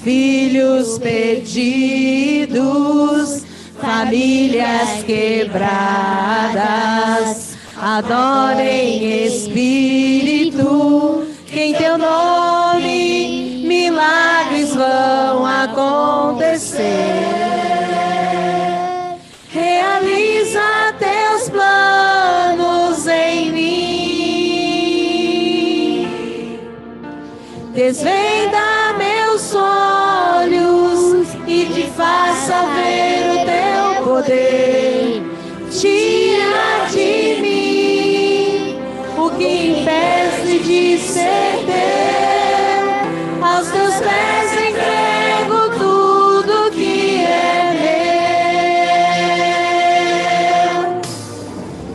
filhos perdidos, famílias quebradas, adorem em espírito, que em teu nome milagres vão acontecer. Realiza teus planos em mim, desvenda meus olhos e te faça ver o teu poder. Tira de mim o que impede de ser teu. Aos teus pés entrego tudo que é meu.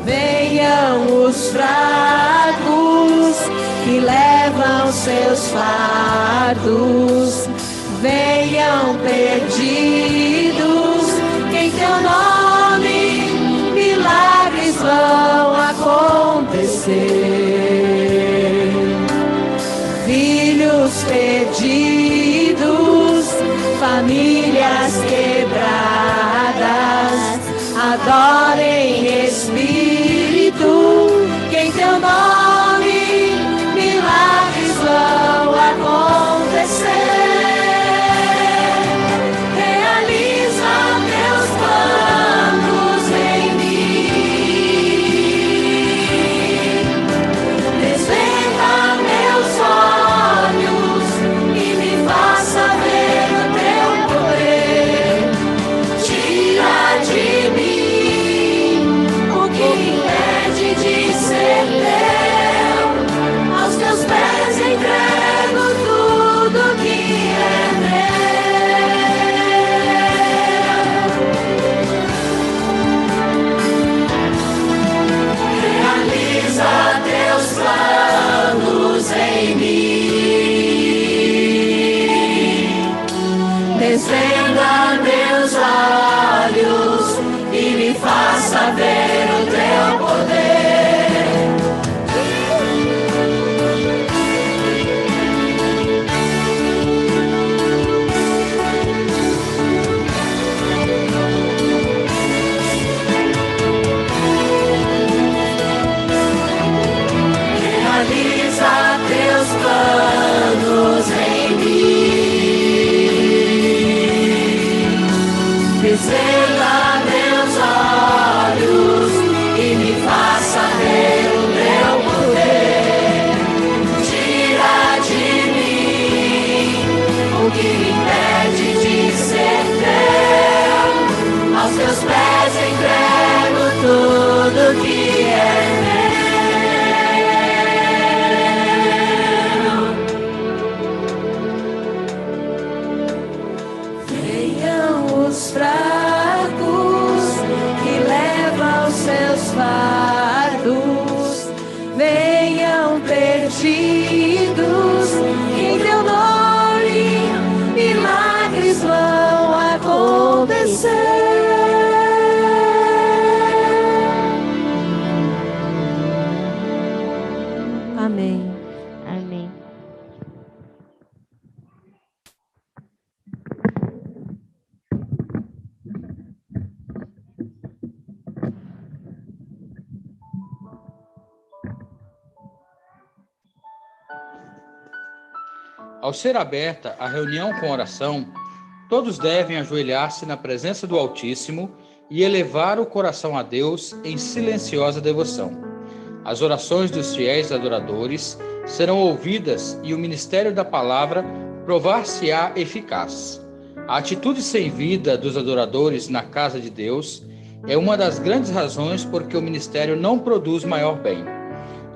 Venham os fracos que levam seus fardos, venham perdidos, que em teu nome milagres vão acontecer. Filhos perdidos, famílias quebradas, adorem em espírito, que em teu nome milagres vão acontecer. Desvenda meus olhos e me faça ver o teu poder. Realiza teus planos em mim. Desvenda meus olhos e me faça ver o teu poder. Tira de mim o que me impede de ser teu. Aos teus pés entrego tudo que é meu. Venham os fracos que levam seus fardos, venham perdidos, que em teu nome milagres vão acontecer. Amém. Amém. Ao ser aberta a reunião com oração, todos devem ajoelhar-se na presença do Altíssimo e elevar o coração a Deus em silenciosa devoção. As orações dos fiéis adoradores serão ouvidas e o ministério da palavra provar-se-á eficaz. A atitude sem vida dos adoradores na casa de Deus é uma das grandes razões por que o ministério não produz maior bem.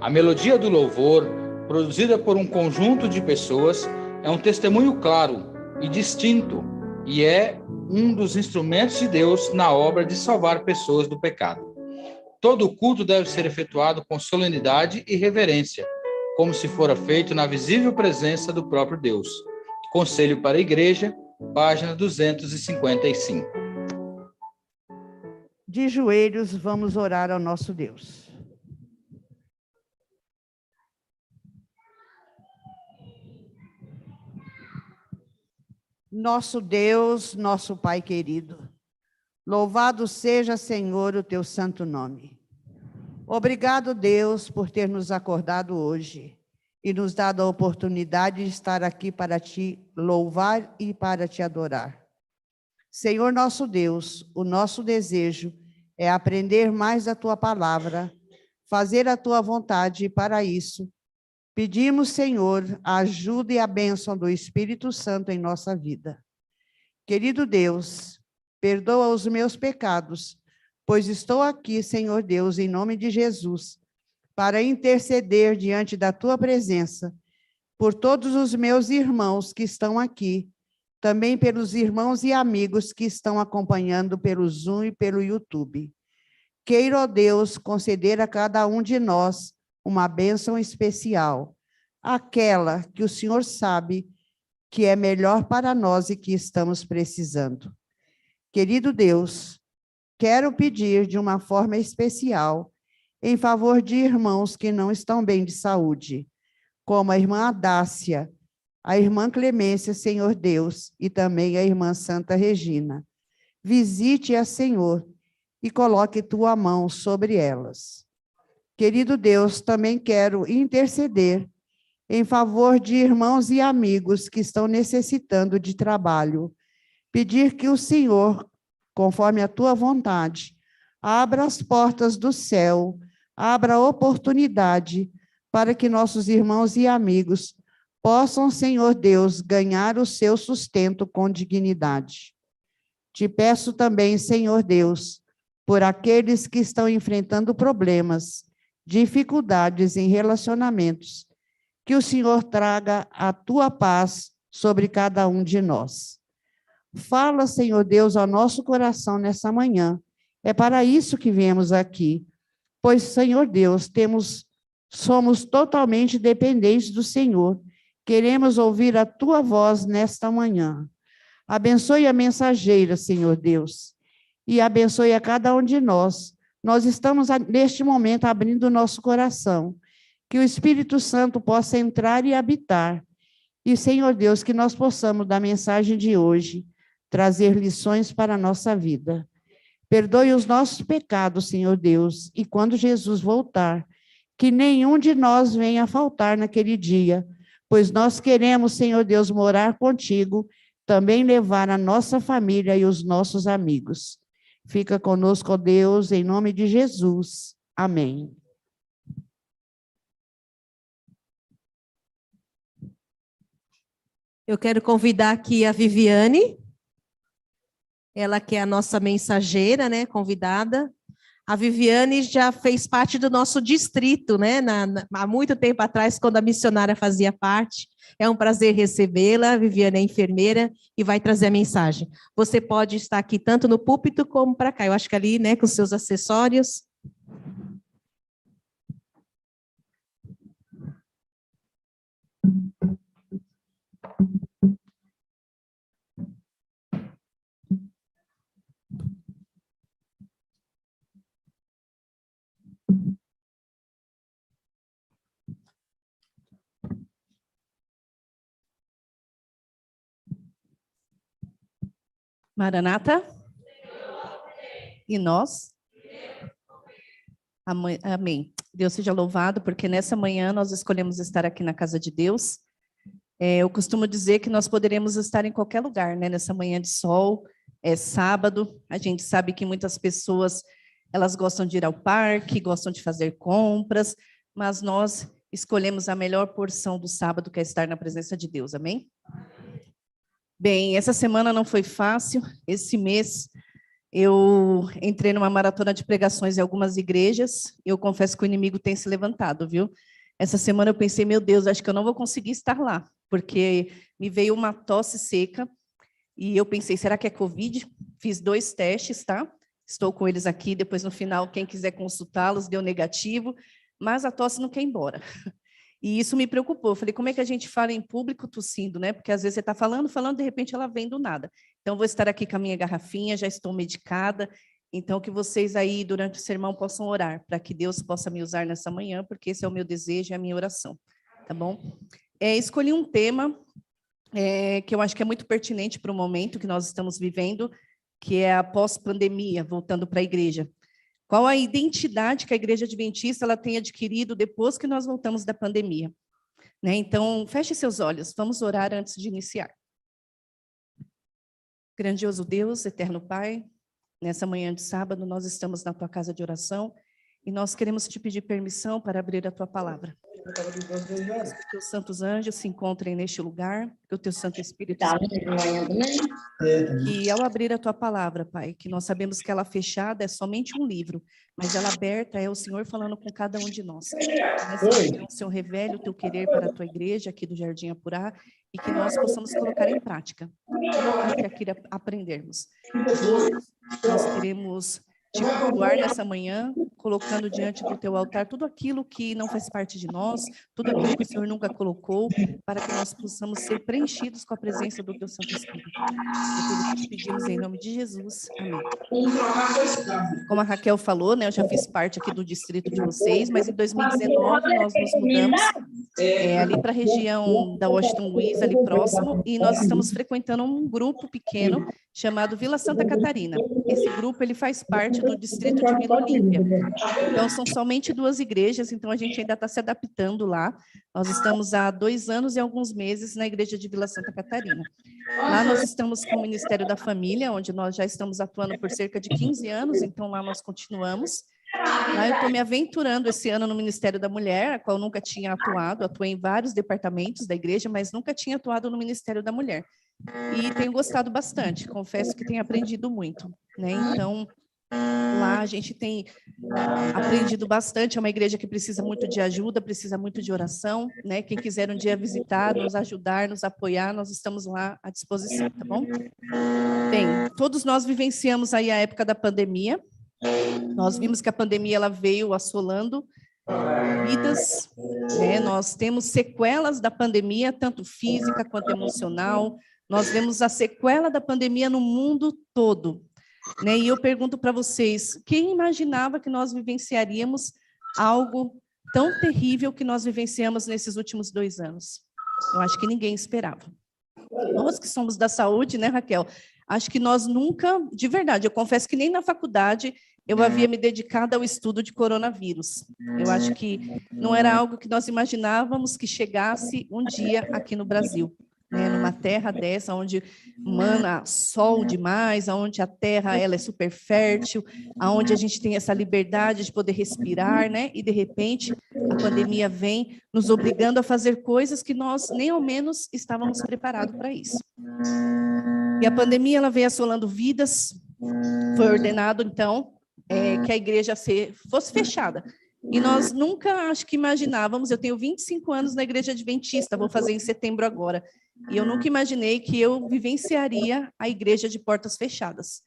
A melodia do louvor, produzida por um conjunto de pessoas, é um testemunho claro e distinto e é um dos instrumentos de Deus na obra de salvar pessoas do pecado. Todo o culto deve ser efetuado com solenidade e reverência, como se fora feito na visível presença do próprio Deus. Conselho para a Igreja, página 255. De joelhos, vamos orar ao nosso Deus. Nosso Deus, nosso Pai querido, louvado seja, Senhor, o teu santo nome. Obrigado, Deus, por ter nos acordado hoje e nos dado a oportunidade de estar aqui para te louvar e para te adorar. Senhor nosso Deus, o nosso desejo é aprender mais a tua palavra, fazer a tua vontade, e para isso pedimos, Senhor, a ajuda e a bênção do Espírito Santo em nossa vida. Querido Deus, perdoa os meus pecados, pois estou aqui, Senhor Deus, em nome de Jesus, para interceder diante da tua presença por todos os meus irmãos que estão aqui, também pelos irmãos e amigos que estão acompanhando pelo Zoom e pelo YouTube. Queira, ó Deus, conceder a cada um de nós uma bênção especial, aquela que o Senhor sabe que é melhor para nós e que estamos precisando. Querido Deus, quero pedir de uma forma especial em favor de irmãos que não estão bem de saúde, como a irmã Adácia, a irmã Clemência, Senhor Deus, e também a irmã Santa Regina. Visite-a, Senhor, e coloque tua mão sobre elas. Querido Deus, também quero interceder em favor de irmãos e amigos que estão necessitando de trabalho. Pedir que o Senhor, conforme a tua vontade, abra as portas do céu, abra a oportunidade para que nossos irmãos e amigos possam, Senhor Deus, ganhar o seu sustento com dignidade. Te peço também, Senhor Deus, por aqueles que estão enfrentando problemas, dificuldades em relacionamentos, que o Senhor traga a tua paz sobre cada um de nós. Fala, Senhor Deus, ao nosso coração nessa manhã. É para isso que viemos aqui, pois, Senhor Deus, somos totalmente dependentes do Senhor. Queremos ouvir a tua voz nesta manhã. Abençoe a mensageira, Senhor Deus, e abençoe a cada um de nós. Nós estamos, neste momento, abrindo o nosso coração, que o Espírito Santo possa entrar e habitar. E, Senhor Deus, que nós possamos, da mensagem de hoje, trazer lições para a nossa vida. Perdoe os nossos pecados, Senhor Deus, e quando Jesus voltar, que nenhum de nós venha a faltar naquele dia, pois nós queremos, Senhor Deus, morar contigo, também levar a nossa família e os nossos amigos. Fica conosco, ó Deus, em nome de Jesus. Amém. Eu quero convidar aqui a Viviane, ela que é a nossa mensageira, né, convidada. A Viviane já fez parte do nosso distrito, né, há muito tempo atrás, quando a missionária fazia parte. É um prazer recebê-la. A Viviane é enfermeira e vai trazer a mensagem. Você pode estar aqui tanto no púlpito como para cá. Eu acho que ali, né, com seus acessórios. Maranata? E nós? Amém. Deus seja louvado, porque nessa manhã nós escolhemos estar aqui na casa de Deus. Eu costumo dizer que nós poderemos estar em qualquer lugar, né? Nessa manhã de sol, é sábado. A gente sabe que muitas pessoas, elas gostam de ir ao parque, gostam de fazer compras, mas nós escolhemos a melhor porção do sábado, que é estar na presença de Deus. Amém? Bem, essa semana não foi fácil. Esse mês eu entrei numa maratona de pregações em algumas igrejas. Eu confesso que o inimigo tem se levantado, viu? Essa semana eu pensei, meu Deus, acho que eu não vou conseguir estar lá, porque me veio uma tosse seca e eu pensei, será que é Covid? Fiz 2 testes, tá? Estou com eles aqui, depois no final, quem quiser consultá-los, deu negativo, mas a tosse não quer ir embora. E isso me preocupou. Eu falei, como é que a gente fala em público tossindo, né? Porque às vezes você está falando, de repente ela vem do nada. Então, vou estar aqui com a minha garrafinha, já estou medicada. Então, que vocês aí, durante o sermão, possam orar, para que Deus possa me usar nessa manhã, porque esse é o meu desejo e a minha oração. Tá bom? Escolhi um tema que eu acho que é muito pertinente para o momento que nós estamos vivendo, que é a pós-pandemia, voltando para a igreja. Qual a identidade que a Igreja Adventista ela tem adquirido depois que nós voltamos da pandemia? Né? Então, feche seus olhos, vamos orar antes de iniciar. Grandioso Deus, eterno Pai, nessa manhã de sábado nós estamos na tua casa de oração e nós queremos te pedir permissão para abrir a tua palavra. Que os teus santos anjos se encontrem neste lugar, que o teu Santo Espírito que ao abrir a tua palavra, Pai, que nós sabemos que ela fechada é somente um livro, mas ela aberta é o Senhor falando com cada um de nós. Nessa manhã, o Senhor revele o teu querer para a tua igreja aqui do Jardim Apurá e que nós possamos colocar em prática tudo o que aqui aprendermos. Nós queremos te cultuar nessa manhã, colocando diante do teu altar tudo aquilo que não faz parte de nós, tudo aquilo que o Senhor nunca colocou, para que nós possamos ser preenchidos com a presença do teu Santo Espírito. É tudo que te pedimos em nome de Jesus. Amém. Como a Raquel falou, né, eu já fiz parte aqui do distrito de vocês, mas em 2019 nós nos mudamos ali para a região da Washington Luiz, ali próximo, e nós estamos frequentando um grupo pequeno chamado Vila Santa Catarina. Esse grupo ele faz parte do distrito de Vila Olímpia. Então, são somente 2 igrejas, então a gente ainda está se adaptando lá. Nós estamos há 2 anos e alguns meses na igreja de Vila Santa Catarina. Lá nós estamos com o Ministério da Família, onde nós já estamos atuando por cerca de 15 anos, então lá nós continuamos. Lá eu estou me aventurando esse ano no Ministério da Mulher, a qual nunca tinha atuado, atuei em vários departamentos da igreja, mas nunca tinha atuado no Ministério da Mulher. E tenho gostado bastante, confesso que tenho aprendido muito, né? Então, lá a gente tem aprendido bastante, é uma igreja que precisa muito de ajuda, precisa muito de oração, né? Quem quiser um dia visitar, nos ajudar, nos apoiar, nós estamos lá à disposição, tá bom? Bem, todos nós vivenciamos aí a época da pandemia. Nós vimos que a pandemia ela veio assolando vidas, né? Nós temos sequelas da pandemia, tanto física quanto emocional. Nós vemos a sequela da pandemia no mundo todo, né? E eu pergunto para vocês, quem imaginava que nós vivenciaríamos algo tão terrível que nós vivenciamos nesses últimos 2 anos? Eu acho que ninguém esperava. Nós que somos da saúde, né, Raquel? Acho que nós nunca, de verdade, eu confesso que nem na faculdade eu havia me dedicado ao estudo de coronavírus. Eu acho que não era algo que nós imaginávamos que chegasse um dia aqui no Brasil, né? Numa terra dessa, onde mana sol demais, onde a terra ela é super fértil, onde a gente tem essa liberdade de poder respirar, né? E, de repente, a pandemia vem nos obrigando a fazer coisas que nós nem ao menos estávamos preparados para isso. E a pandemia ela veio assolando vidas, foi ordenado, então, que a igreja fosse fechada. E nós nunca, acho que imaginávamos, eu tenho 25 anos na igreja adventista, vou fazer em setembro agora, e eu nunca imaginei que eu vivenciaria a igreja de portas fechadas.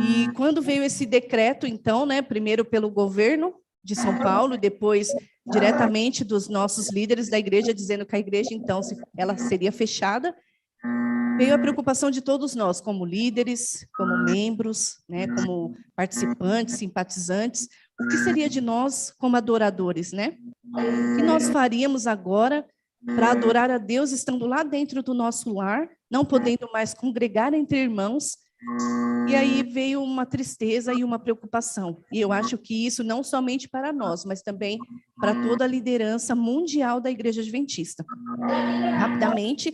E quando veio esse decreto, então, né, primeiro pelo governo de São Paulo, e depois diretamente dos nossos líderes da igreja, dizendo que a igreja, então, ela seria fechada, veio a preocupação de todos nós, como líderes, como membros, né, como participantes, simpatizantes, o que seria de nós como adoradores, né? O que nós faríamos agora para adorar a Deus estando lá dentro do nosso lar, não podendo mais congregar entre irmãos? E aí veio uma tristeza e uma preocupação. E eu acho que isso não somente para nós, mas também para toda a liderança mundial da Igreja Adventista. Rapidamente,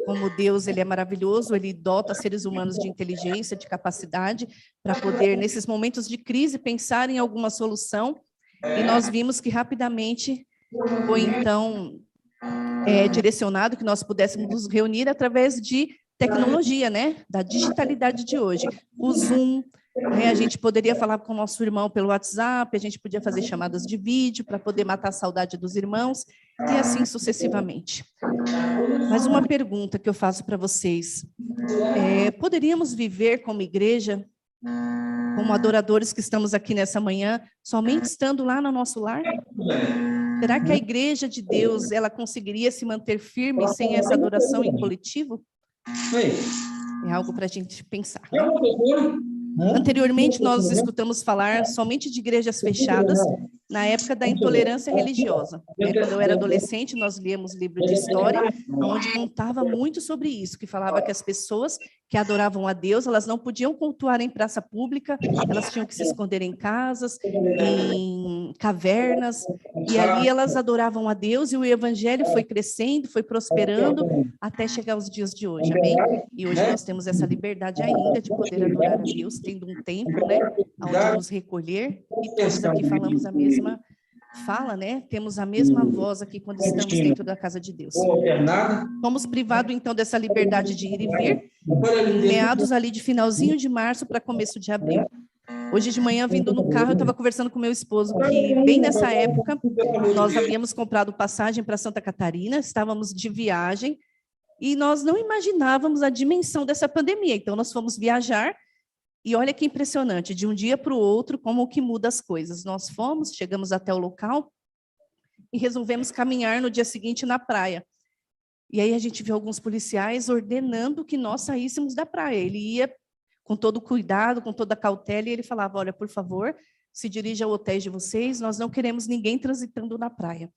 como Deus ele é maravilhoso, ele dota seres humanos de inteligência, de capacidade, para poder, nesses momentos de crise, pensar em alguma solução. E nós vimos que rapidamente foi, então, direcionado que nós pudéssemos nos reunir através de tecnologia, né? Da digitalidade de hoje. O Zoom, né? A gente poderia falar com o nosso irmão pelo WhatsApp, a gente podia fazer chamadas de vídeo para poder matar a saudade dos irmãos, e assim sucessivamente. Mas uma pergunta que eu faço para vocês, poderíamos viver como igreja, como adoradores que estamos aqui nessa manhã, somente estando lá no nosso lar? Será que a igreja de Deus, ela conseguiria se manter firme sem essa adoração em coletivo? É algo para a gente pensar, né? Anteriormente, nós escutamos falar somente de igrejas fechadas, na época da intolerância religiosa. Né? Quando eu era adolescente, nós líamos livro de história, onde contava muito sobre isso, que falava que as pessoas que adoravam a Deus, elas não podiam cultuar em praça pública, elas tinham que se esconder em casas, em cavernas, e ali elas adoravam a Deus, e o evangelho foi crescendo, foi prosperando, até chegar aos dias de hoje, amém? E hoje nós temos essa liberdade ainda de poder adorar a Deus, tendo um templo, né, onde nos recolher, e todos aqui falamos a mesma fala, né? Temos a mesma voz aqui quando estamos dentro da casa de Deus. Fomos privados, então, dessa liberdade de ir e vir, em meados ali de finalzinho de março para começo de abril. Hoje de manhã, vindo no carro, eu estava conversando com meu esposo, que bem nessa época, nós havíamos comprado passagem para Santa Catarina, estávamos de viagem, e nós não imaginávamos a dimensão dessa pandemia. Então, nós fomos viajar, e olha que impressionante, de um dia para o outro, como que muda as coisas. Nós fomos, chegamos até o local e resolvemos caminhar no dia seguinte na praia. E aí a gente viu alguns policiais ordenando que nós saíssemos da praia. Ele ia com todo cuidado, com toda cautela, e ele falava, olha, por favor, se dirija ao hotel de vocês, nós não queremos ninguém transitando na praia.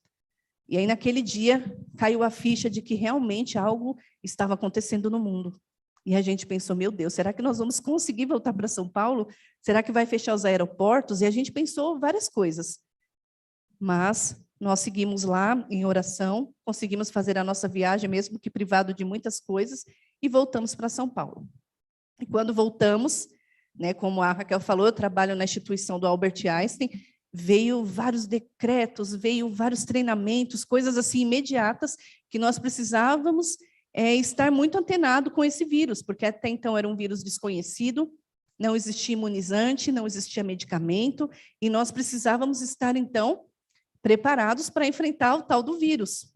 E aí naquele dia caiu a ficha de que realmente algo estava acontecendo no mundo. E a gente pensou, meu Deus, será que nós vamos conseguir voltar para São Paulo? Será que vai fechar os aeroportos? E a gente pensou várias coisas. Mas nós seguimos lá em oração, conseguimos fazer a nossa viagem, mesmo que privado de muitas coisas, e voltamos para São Paulo. E quando voltamos, né, como a Raquel falou, eu trabalho na instituição do Albert Einstein, veio vários decretos, veio vários treinamentos, coisas assim imediatas que nós precisávamos estar muito antenado com esse vírus, porque até então era um vírus desconhecido, não existia imunizante, não existia medicamento, e nós precisávamos estar, então, preparados para enfrentar o tal do vírus.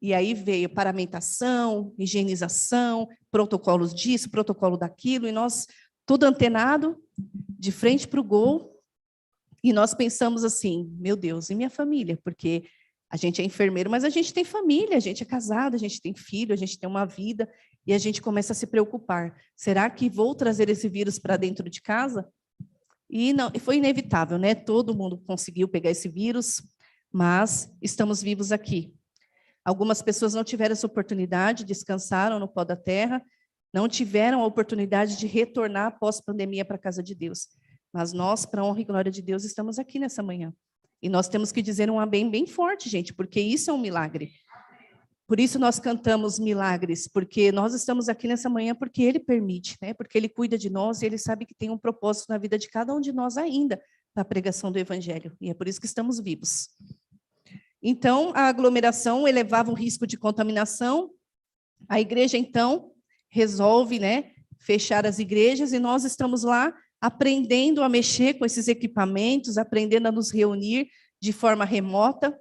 E aí veio paramentação, higienização, protocolos disso, protocolo daquilo, e nós, tudo antenado, de frente para o gol, e nós pensamos assim, meu Deus, e minha família? Porque a gente é enfermeiro, mas a gente tem família, a gente é casado, a gente tem filho, a gente tem uma vida, e a gente começa a se preocupar. Será que vou trazer esse vírus para dentro de casa? E não, foi inevitável, né? Todo mundo conseguiu pegar esse vírus, mas estamos vivos aqui. Algumas pessoas não tiveram essa oportunidade, descansaram no pó da terra, não tiveram a oportunidade de retornar após a pandemia para a casa de Deus. Mas nós, para a honra e glória de Deus, estamos aqui nessa manhã. E nós temos que dizer um amém bem forte, gente, porque isso é um milagre. Por isso nós cantamos milagres, porque nós estamos aqui nessa manhã porque Ele permite, né? Porque Ele cuida de nós e Ele sabe que tem um propósito na vida de cada um de nós ainda, para a pregação do Evangelho. E é por isso que estamos vivos. Então, a aglomeração elevava o risco de contaminação. A igreja, então, resolve, né, fechar as igrejas, e nós estamos lá aprendendo a mexer com esses equipamentos, aprendendo a nos reunir de forma remota.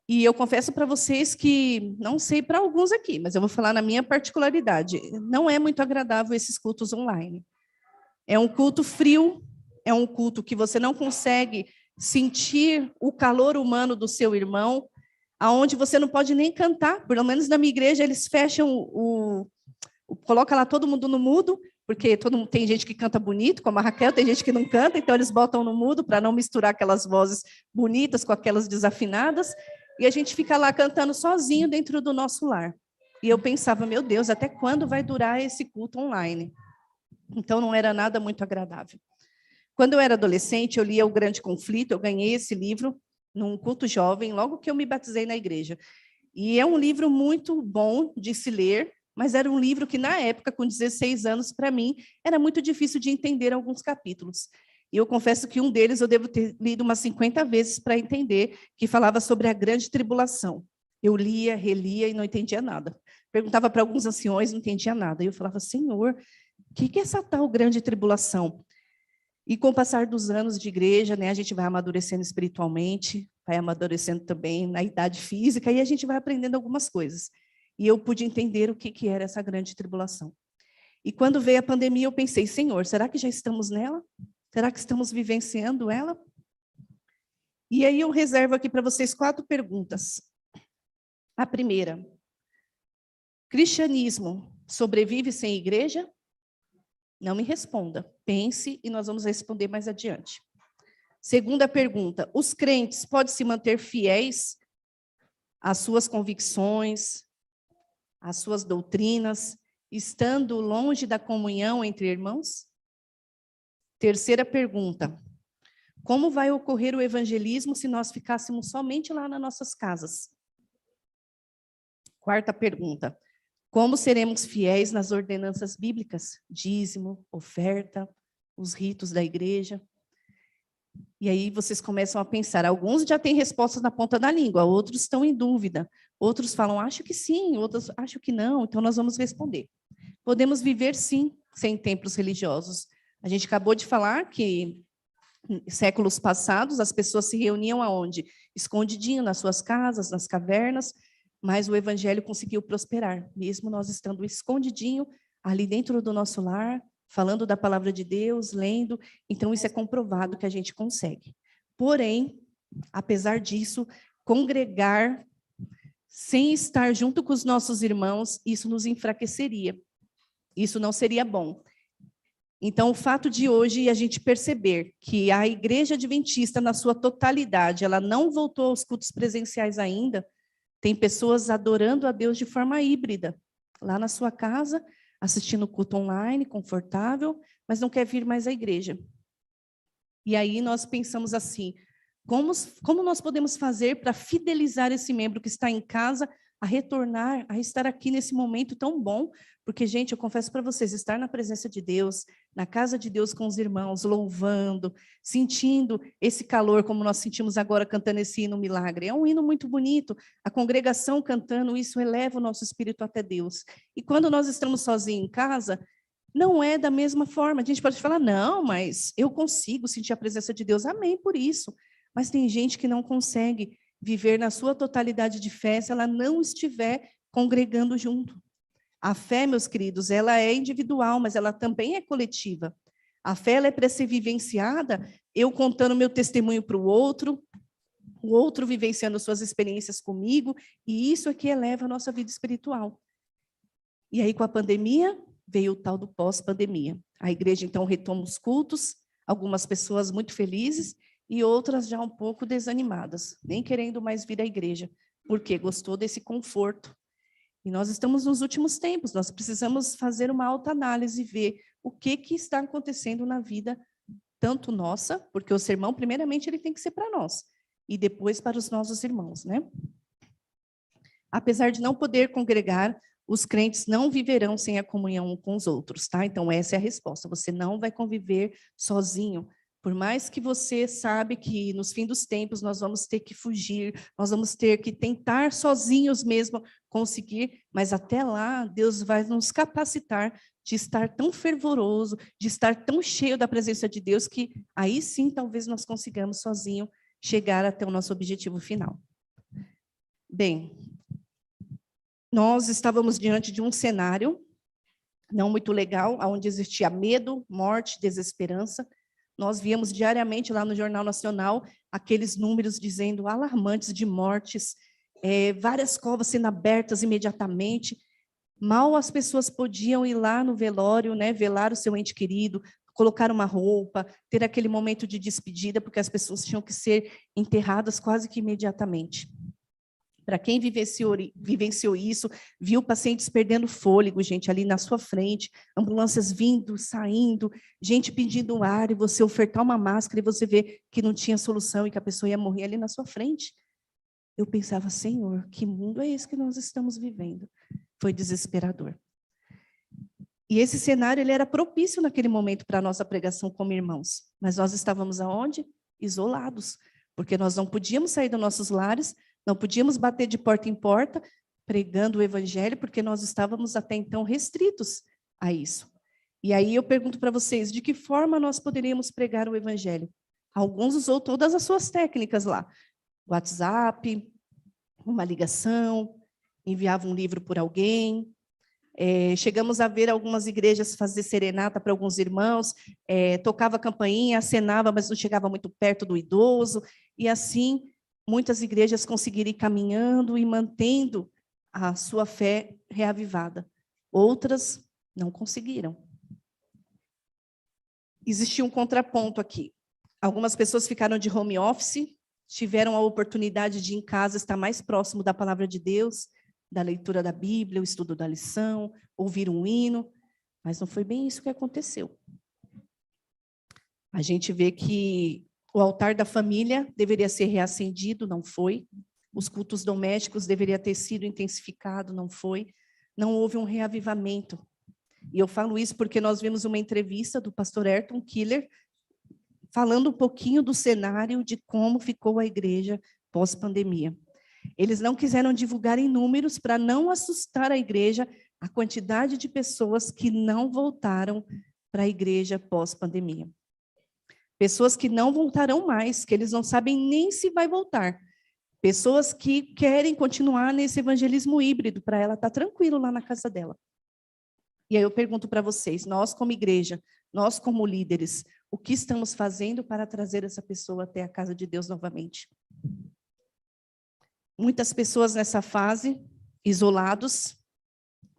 E eu confesso para vocês que, não sei para alguns aqui, mas eu vou falar na minha particularidade, não é muito agradável esses cultos online. É um culto frio, é um culto que você não consegue sentir o calor humano do seu irmão, aonde você não pode nem cantar. Pelo menos na minha igreja, eles fecham coloca lá todo mundo no mudo, porque tem gente que canta bonito, como a Raquel, tem gente que não canta, então eles botam no mudo para não misturar aquelas vozes bonitas com aquelas desafinadas, e a gente fica lá cantando sozinho dentro do nosso lar. E eu pensava, meu Deus, até quando vai durar esse culto online? Então não era nada muito agradável. Quando eu era adolescente, eu lia O Grande Conflito, eu ganhei esse livro num culto jovem, logo que eu me batizei na igreja. E é um livro muito bom de se ler, mas era um livro que, na época, com 16 anos, para mim, era muito difícil de entender alguns capítulos. E eu confesso que um deles eu devo ter lido umas 50 vezes para entender, que falava sobre a grande tribulação. Eu lia, relia e não entendia nada. Perguntava para alguns anciões, não entendia nada. E eu falava, Senhor, o que é essa tal grande tribulação? E com o passar dos anos de igreja, né, a gente vai amadurecendo espiritualmente, vai amadurecendo também na idade física, e a gente vai aprendendo algumas coisas. E eu pude entender o que era essa grande tribulação. E quando veio a pandemia, eu pensei, Senhor, será que já estamos nela? Será que estamos vivenciando ela? E aí eu reservo aqui para vocês 4 perguntas. A primeira, cristianismo sobrevive sem igreja? Não me responda, pense e nós vamos responder mais adiante. Segunda pergunta: os crentes podem se manter fiéis às suas convicções, às suas doutrinas, estando longe da comunhão entre irmãos? Terceira pergunta: como vai ocorrer o evangelismo se nós ficássemos somente lá nas nossas casas? Quarta pergunta: como seremos fiéis nas ordenanças bíblicas? Dízimo, oferta, os ritos da igreja. E aí vocês começam a pensar, alguns já têm respostas na ponta da língua, outros estão em dúvida, outros falam, acho que sim, outros acho que não, então nós vamos responder. Podemos viver, sim, sem templos religiosos. A gente acabou de falar que, em séculos passados, as pessoas se reuniam aonde? Escondidinho, nas suas casas, nas cavernas, mas o evangelho conseguiu prosperar, mesmo nós estando escondidinho, ali dentro do nosso lar, falando da palavra de Deus, lendo, então isso é comprovado que a gente consegue. Porém, apesar disso, congregar sem estar junto com os nossos irmãos, isso nos enfraqueceria. Isso não seria bom. Então, o fato de hoje a gente perceber que a Igreja Adventista, na sua totalidade, ela não voltou aos cultos presenciais ainda, tem pessoas adorando a Deus de forma híbrida, lá na sua casa, assistindo culto online, confortável, mas não quer vir mais à igreja. E aí nós pensamos assim, como nós podemos fazer para fidelizar esse membro que está em casa a retornar, a estar aqui nesse momento tão bom? Porque, gente, eu confesso para vocês, estar na presença de Deus, na casa de Deus com os irmãos, louvando, sentindo esse calor, como nós sentimos agora cantando esse hino Milagre. É um hino muito bonito, a congregação cantando, isso eleva o nosso espírito até Deus. E quando nós estamos sozinhos em casa, não é da mesma forma. A gente pode falar, não, mas eu consigo sentir a presença de Deus, amém por isso. Mas tem gente que não consegue viver na sua totalidade de fé se ela não estiver congregando junto. A fé, meus queridos, ela é individual, mas ela também é coletiva. A fé ela é para ser vivenciada, eu contando meu testemunho para o outro vivenciando suas experiências comigo, e isso é que eleva a nossa vida espiritual. E aí, com a pandemia, veio o tal do pós-pandemia. A igreja, então, retoma os cultos, algumas pessoas muito felizes, e outras já um pouco desanimadas, nem querendo mais vir à igreja, porque gostou desse conforto. E nós estamos nos últimos tempos, nós precisamos fazer uma autoanálise e ver o que está acontecendo na vida, tanto nossa, porque o sermão, primeiramente, ele tem que ser para nós, e depois para os nossos irmãos, né? Apesar de não poder congregar, os crentes não viverão sem a comunhão com os outros, tá? Então, essa é a resposta, você não vai conviver sozinho. Por mais que você sabe que nos fins dos tempos nós vamos ter que fugir, nós vamos ter que tentar sozinhos mesmo conseguir, mas até lá Deus vai nos capacitar de estar tão fervoroso, de estar tão cheio da presença de Deus, que aí sim talvez nós consigamos sozinho chegar até o nosso objetivo final. Bem, nós estávamos diante de um cenário não muito legal, onde existia medo, morte, desesperança. Nós víamos diariamente lá no Jornal Nacional aqueles números dizendo alarmantes de mortes, várias covas sendo abertas imediatamente. Mal as pessoas podiam ir lá no velório, né, velar o seu ente querido, colocar uma roupa, ter aquele momento de despedida, porque as pessoas tinham que ser enterradas quase que imediatamente. Para quem vivenciou isso, viu pacientes perdendo fôlego, gente, ali na sua frente, ambulâncias vindo, saindo, gente pedindo ar, e você ofertar uma máscara, e você vê que não tinha solução e que a pessoa ia morrer ali na sua frente. Eu pensava, Senhor, que mundo é esse que nós estamos vivendo? Foi desesperador. E esse cenário ele era propício naquele momento para a nossa pregação como irmãos. Mas nós estávamos aonde? Isolados, porque nós não podíamos sair dos nossos lares, não podíamos bater de porta em porta, pregando o evangelho, porque nós estávamos até então restritos a isso. E aí eu pergunto para vocês, de que forma nós poderíamos pregar o evangelho? Alguns usou todas as suas técnicas lá. WhatsApp, uma ligação, enviava um livro por alguém. Chegamos a ver algumas igrejas fazer serenata para alguns irmãos, tocava campainha, acenava, mas não chegava muito perto do idoso, e assim muitas igrejas conseguiram ir caminhando e mantendo a sua fé reavivada. Outras não conseguiram. Existia um contraponto aqui. Algumas pessoas ficaram de home office, tiveram a oportunidade de, em casa, estar mais próximo da palavra de Deus, da leitura da Bíblia, o estudo da lição, ouvir um hino, mas não foi bem isso que aconteceu. A gente vê que o altar da família deveria ser reacendido, não foi. Os cultos domésticos deveriam ter sido intensificados, não foi. Não houve um reavivamento. E eu falo isso porque nós vimos uma entrevista do pastor Ayrton Killer falando um pouquinho do cenário de como ficou a igreja pós-pandemia. Eles não quiseram divulgar em números para não assustar a igreja, a quantidade de pessoas que não voltaram para a igreja pós-pandemia. Pessoas que não voltarão mais, que eles não sabem nem se vai voltar. Pessoas que querem continuar nesse evangelismo híbrido, para ela estar tranquilo lá na casa dela. E aí eu pergunto para vocês, nós como igreja, nós como líderes, o que estamos fazendo para trazer essa pessoa até a casa de Deus novamente? Muitas pessoas nessa fase, isolados,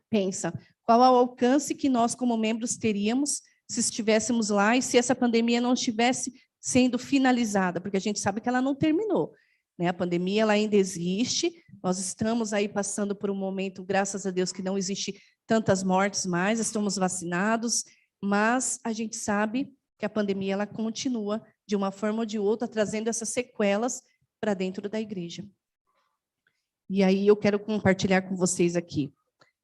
pensam, qual é o alcance que nós como membros teríamos se estivéssemos lá e se essa pandemia não estivesse sendo finalizada, porque a gente sabe que ela não terminou, né? A pandemia ela ainda existe, nós estamos aí passando por um momento, graças a Deus, que não existe tantas mortes mais, estamos vacinados, mas a gente sabe que a pandemia ela continua, de uma forma ou de outra, trazendo essas sequelas para dentro da igreja. E aí eu quero compartilhar com vocês aqui.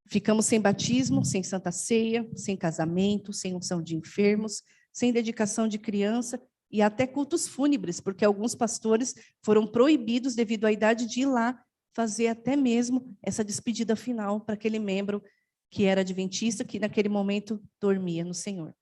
Ficamos sem batismo, sem santa ceia, sem casamento, sem unção de enfermos, sem dedicação de criança e até cultos fúnebres, porque alguns pastores foram proibidos devido à idade de ir lá fazer até mesmo essa despedida final para aquele membro que era adventista, que naquele momento dormia no Senhor.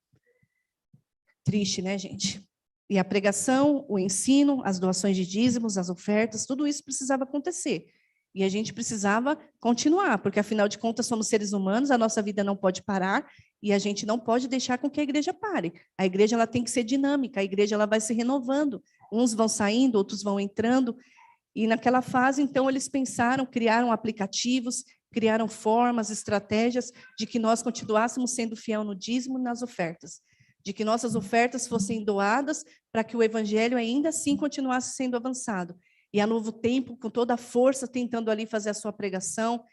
Triste, né, gente? E a pregação, o ensino, as doações de dízimos, as ofertas, tudo isso precisava acontecer. E a gente precisava continuar, porque, afinal de contas, somos seres humanos, a nossa vida não pode parar, e a gente não pode deixar com que a igreja pare. A igreja ela tem que ser dinâmica, a igreja ela vai se renovando. Uns vão saindo, outros vão entrando. E naquela fase, então, eles pensaram, criaram aplicativos, criaram formas, estratégias de que nós continuássemos sendo fiel no dízimo e nas ofertas. De que nossas ofertas fossem doadas para que o evangelho ainda assim continuasse sendo avançado. E a Novo Tempo, com toda a força, tentando ali fazer a sua pregação,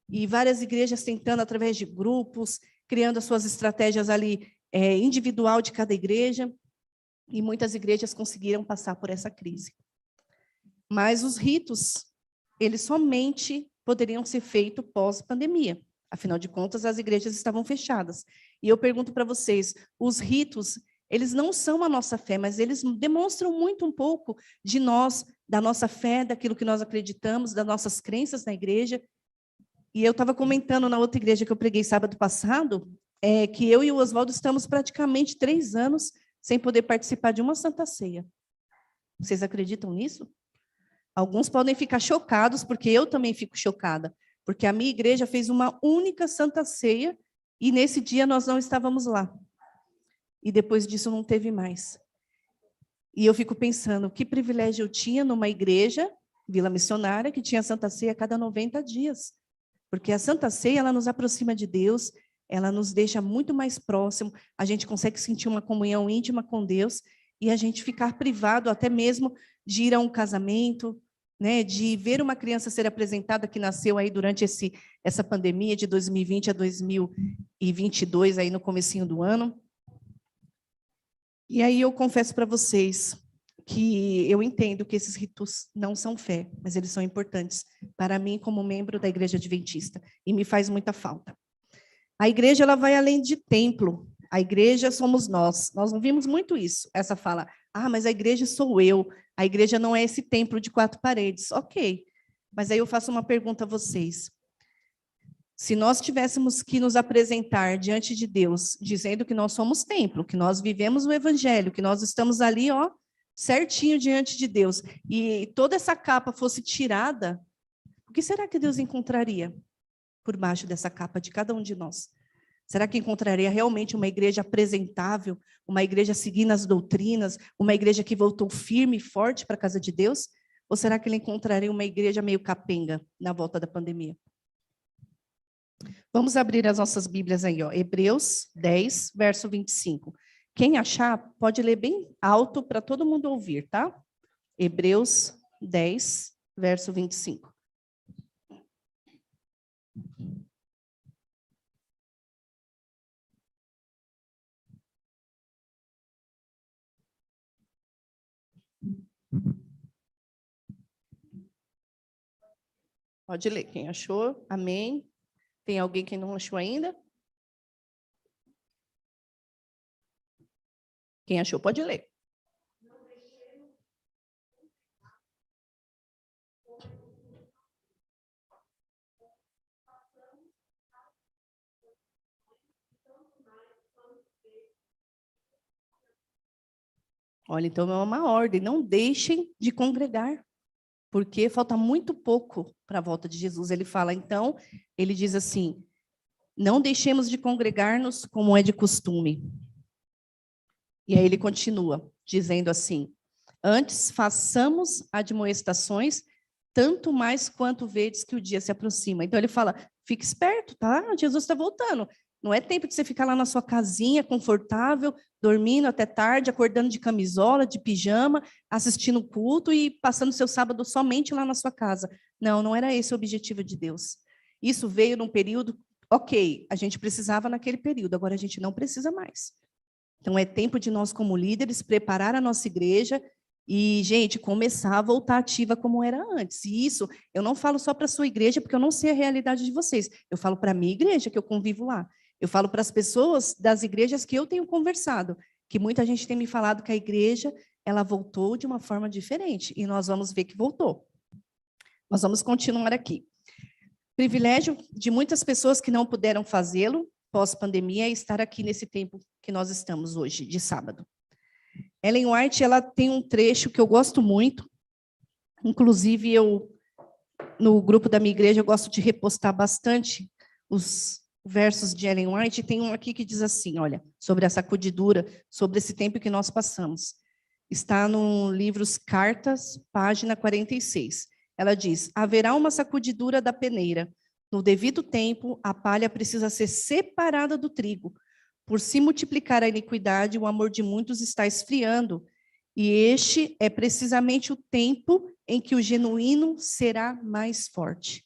e várias igrejas tentando, através de grupos, criando as suas estratégias ali, individual de cada igreja, e muitas igrejas conseguiram passar por essa crise. Mas os ritos, eles somente poderiam ser feitos pós-pandemia. Afinal de contas, as igrejas estavam fechadas. E eu pergunto para vocês, os ritos, eles não são a nossa fé, mas eles demonstram muito um pouco de nós, da nossa fé, daquilo que nós acreditamos, das nossas crenças na igreja. E eu estava comentando na outra igreja que eu preguei sábado passado, que eu e o Oswaldo estamos praticamente 3 anos sem poder participar de uma Santa Ceia. Vocês acreditam nisso? Alguns podem ficar chocados, porque eu também fico chocada, porque a minha igreja fez uma única Santa Ceia e nesse dia nós não estávamos lá. E depois disso não teve mais. E eu fico pensando, que privilégio eu tinha numa igreja, Vila Missionária, que tinha Santa Ceia a cada 90 dias. Porque a Santa Ceia, ela nos aproxima de Deus, ela nos deixa muito mais próximo, a gente consegue sentir uma comunhão íntima com Deus, e a gente ficar privado até mesmo de ir a um casamento, né, de ver uma criança ser apresentada que nasceu aí durante essa pandemia de 2020 a 2022, aí no comecinho do ano. E aí eu confesso para vocês que eu entendo que esses ritos não são fé, mas eles são importantes para mim como membro da Igreja Adventista, e me faz muita falta. A igreja ela vai além de templo, a igreja somos nós. Nós ouvimos muito isso, essa fala, mas a igreja sou eu, a igreja não é esse templo de 4 paredes. Ok, mas aí eu faço uma pergunta a vocês. Se nós tivéssemos que nos apresentar diante de Deus, dizendo que nós somos templo, que nós vivemos o evangelho, que nós estamos ali, certinho diante de Deus, e toda essa capa fosse tirada, o que será que Deus encontraria por baixo dessa capa de cada um de nós? Será que encontraria realmente uma igreja apresentável, uma igreja seguindo as doutrinas, uma igreja que voltou firme e forte para a casa de Deus? Ou será que ele encontraria uma igreja meio capenga na volta da pandemia? Vamos abrir as nossas Bíblias aí, Hebreus 10, verso 25. Quem achar, pode ler bem alto para todo mundo ouvir, tá? Hebreus 10, verso 25. Pode ler. Quem achou? Amém. Tem alguém que não achou ainda? Quem achou, pode ler. Olha, então é uma ordem, não deixem de congregar, porque falta muito pouco para a volta de Jesus. Ele fala, então, ele diz assim, não deixemos de congregar-nos como é de costume. E aí ele continua, dizendo assim, antes façamos admoestações, tanto mais quanto vedes que o dia se aproxima. Então ele fala, fique esperto, tá? Jesus está voltando. Não é tempo de você ficar lá na sua casinha, confortável, dormindo até tarde, acordando de camisola, de pijama, assistindo o culto e passando seu sábado somente lá na sua casa. Não, não era esse o objetivo de Deus. Isso veio num período, ok, a gente precisava naquele período, agora a gente não precisa mais. Então é tempo de nós, como líderes, preparar a nossa igreja e, gente, começar a voltar ativa como era antes. E isso, eu não falo só para a sua igreja, porque eu não sei a realidade de vocês. Eu falo para a minha igreja, que eu convivo lá. Eu falo para as pessoas das igrejas que eu tenho conversado, que muita gente tem me falado que a igreja, ela voltou de uma forma diferente, e nós vamos ver que voltou. Nós vamos continuar aqui. Privilégio de muitas pessoas que não puderam fazê-lo pós-pandemia é estar aqui nesse tempo que nós estamos hoje, de sábado. Ellen White, ela tem um trecho que eu gosto muito, inclusive no grupo da minha igreja, eu gosto de repostar bastante os versos de Ellen White, tem um aqui que diz assim, olha, sobre a sacudidura, sobre esse tempo que nós passamos. Está no livro Cartas, página 46. Ela diz, haverá uma sacudidura da peneira. No devido tempo, a palha precisa ser separada do trigo. Por se multiplicar a iniquidade, o amor de muitos está esfriando. E este é precisamente o tempo em que o genuíno será mais forte.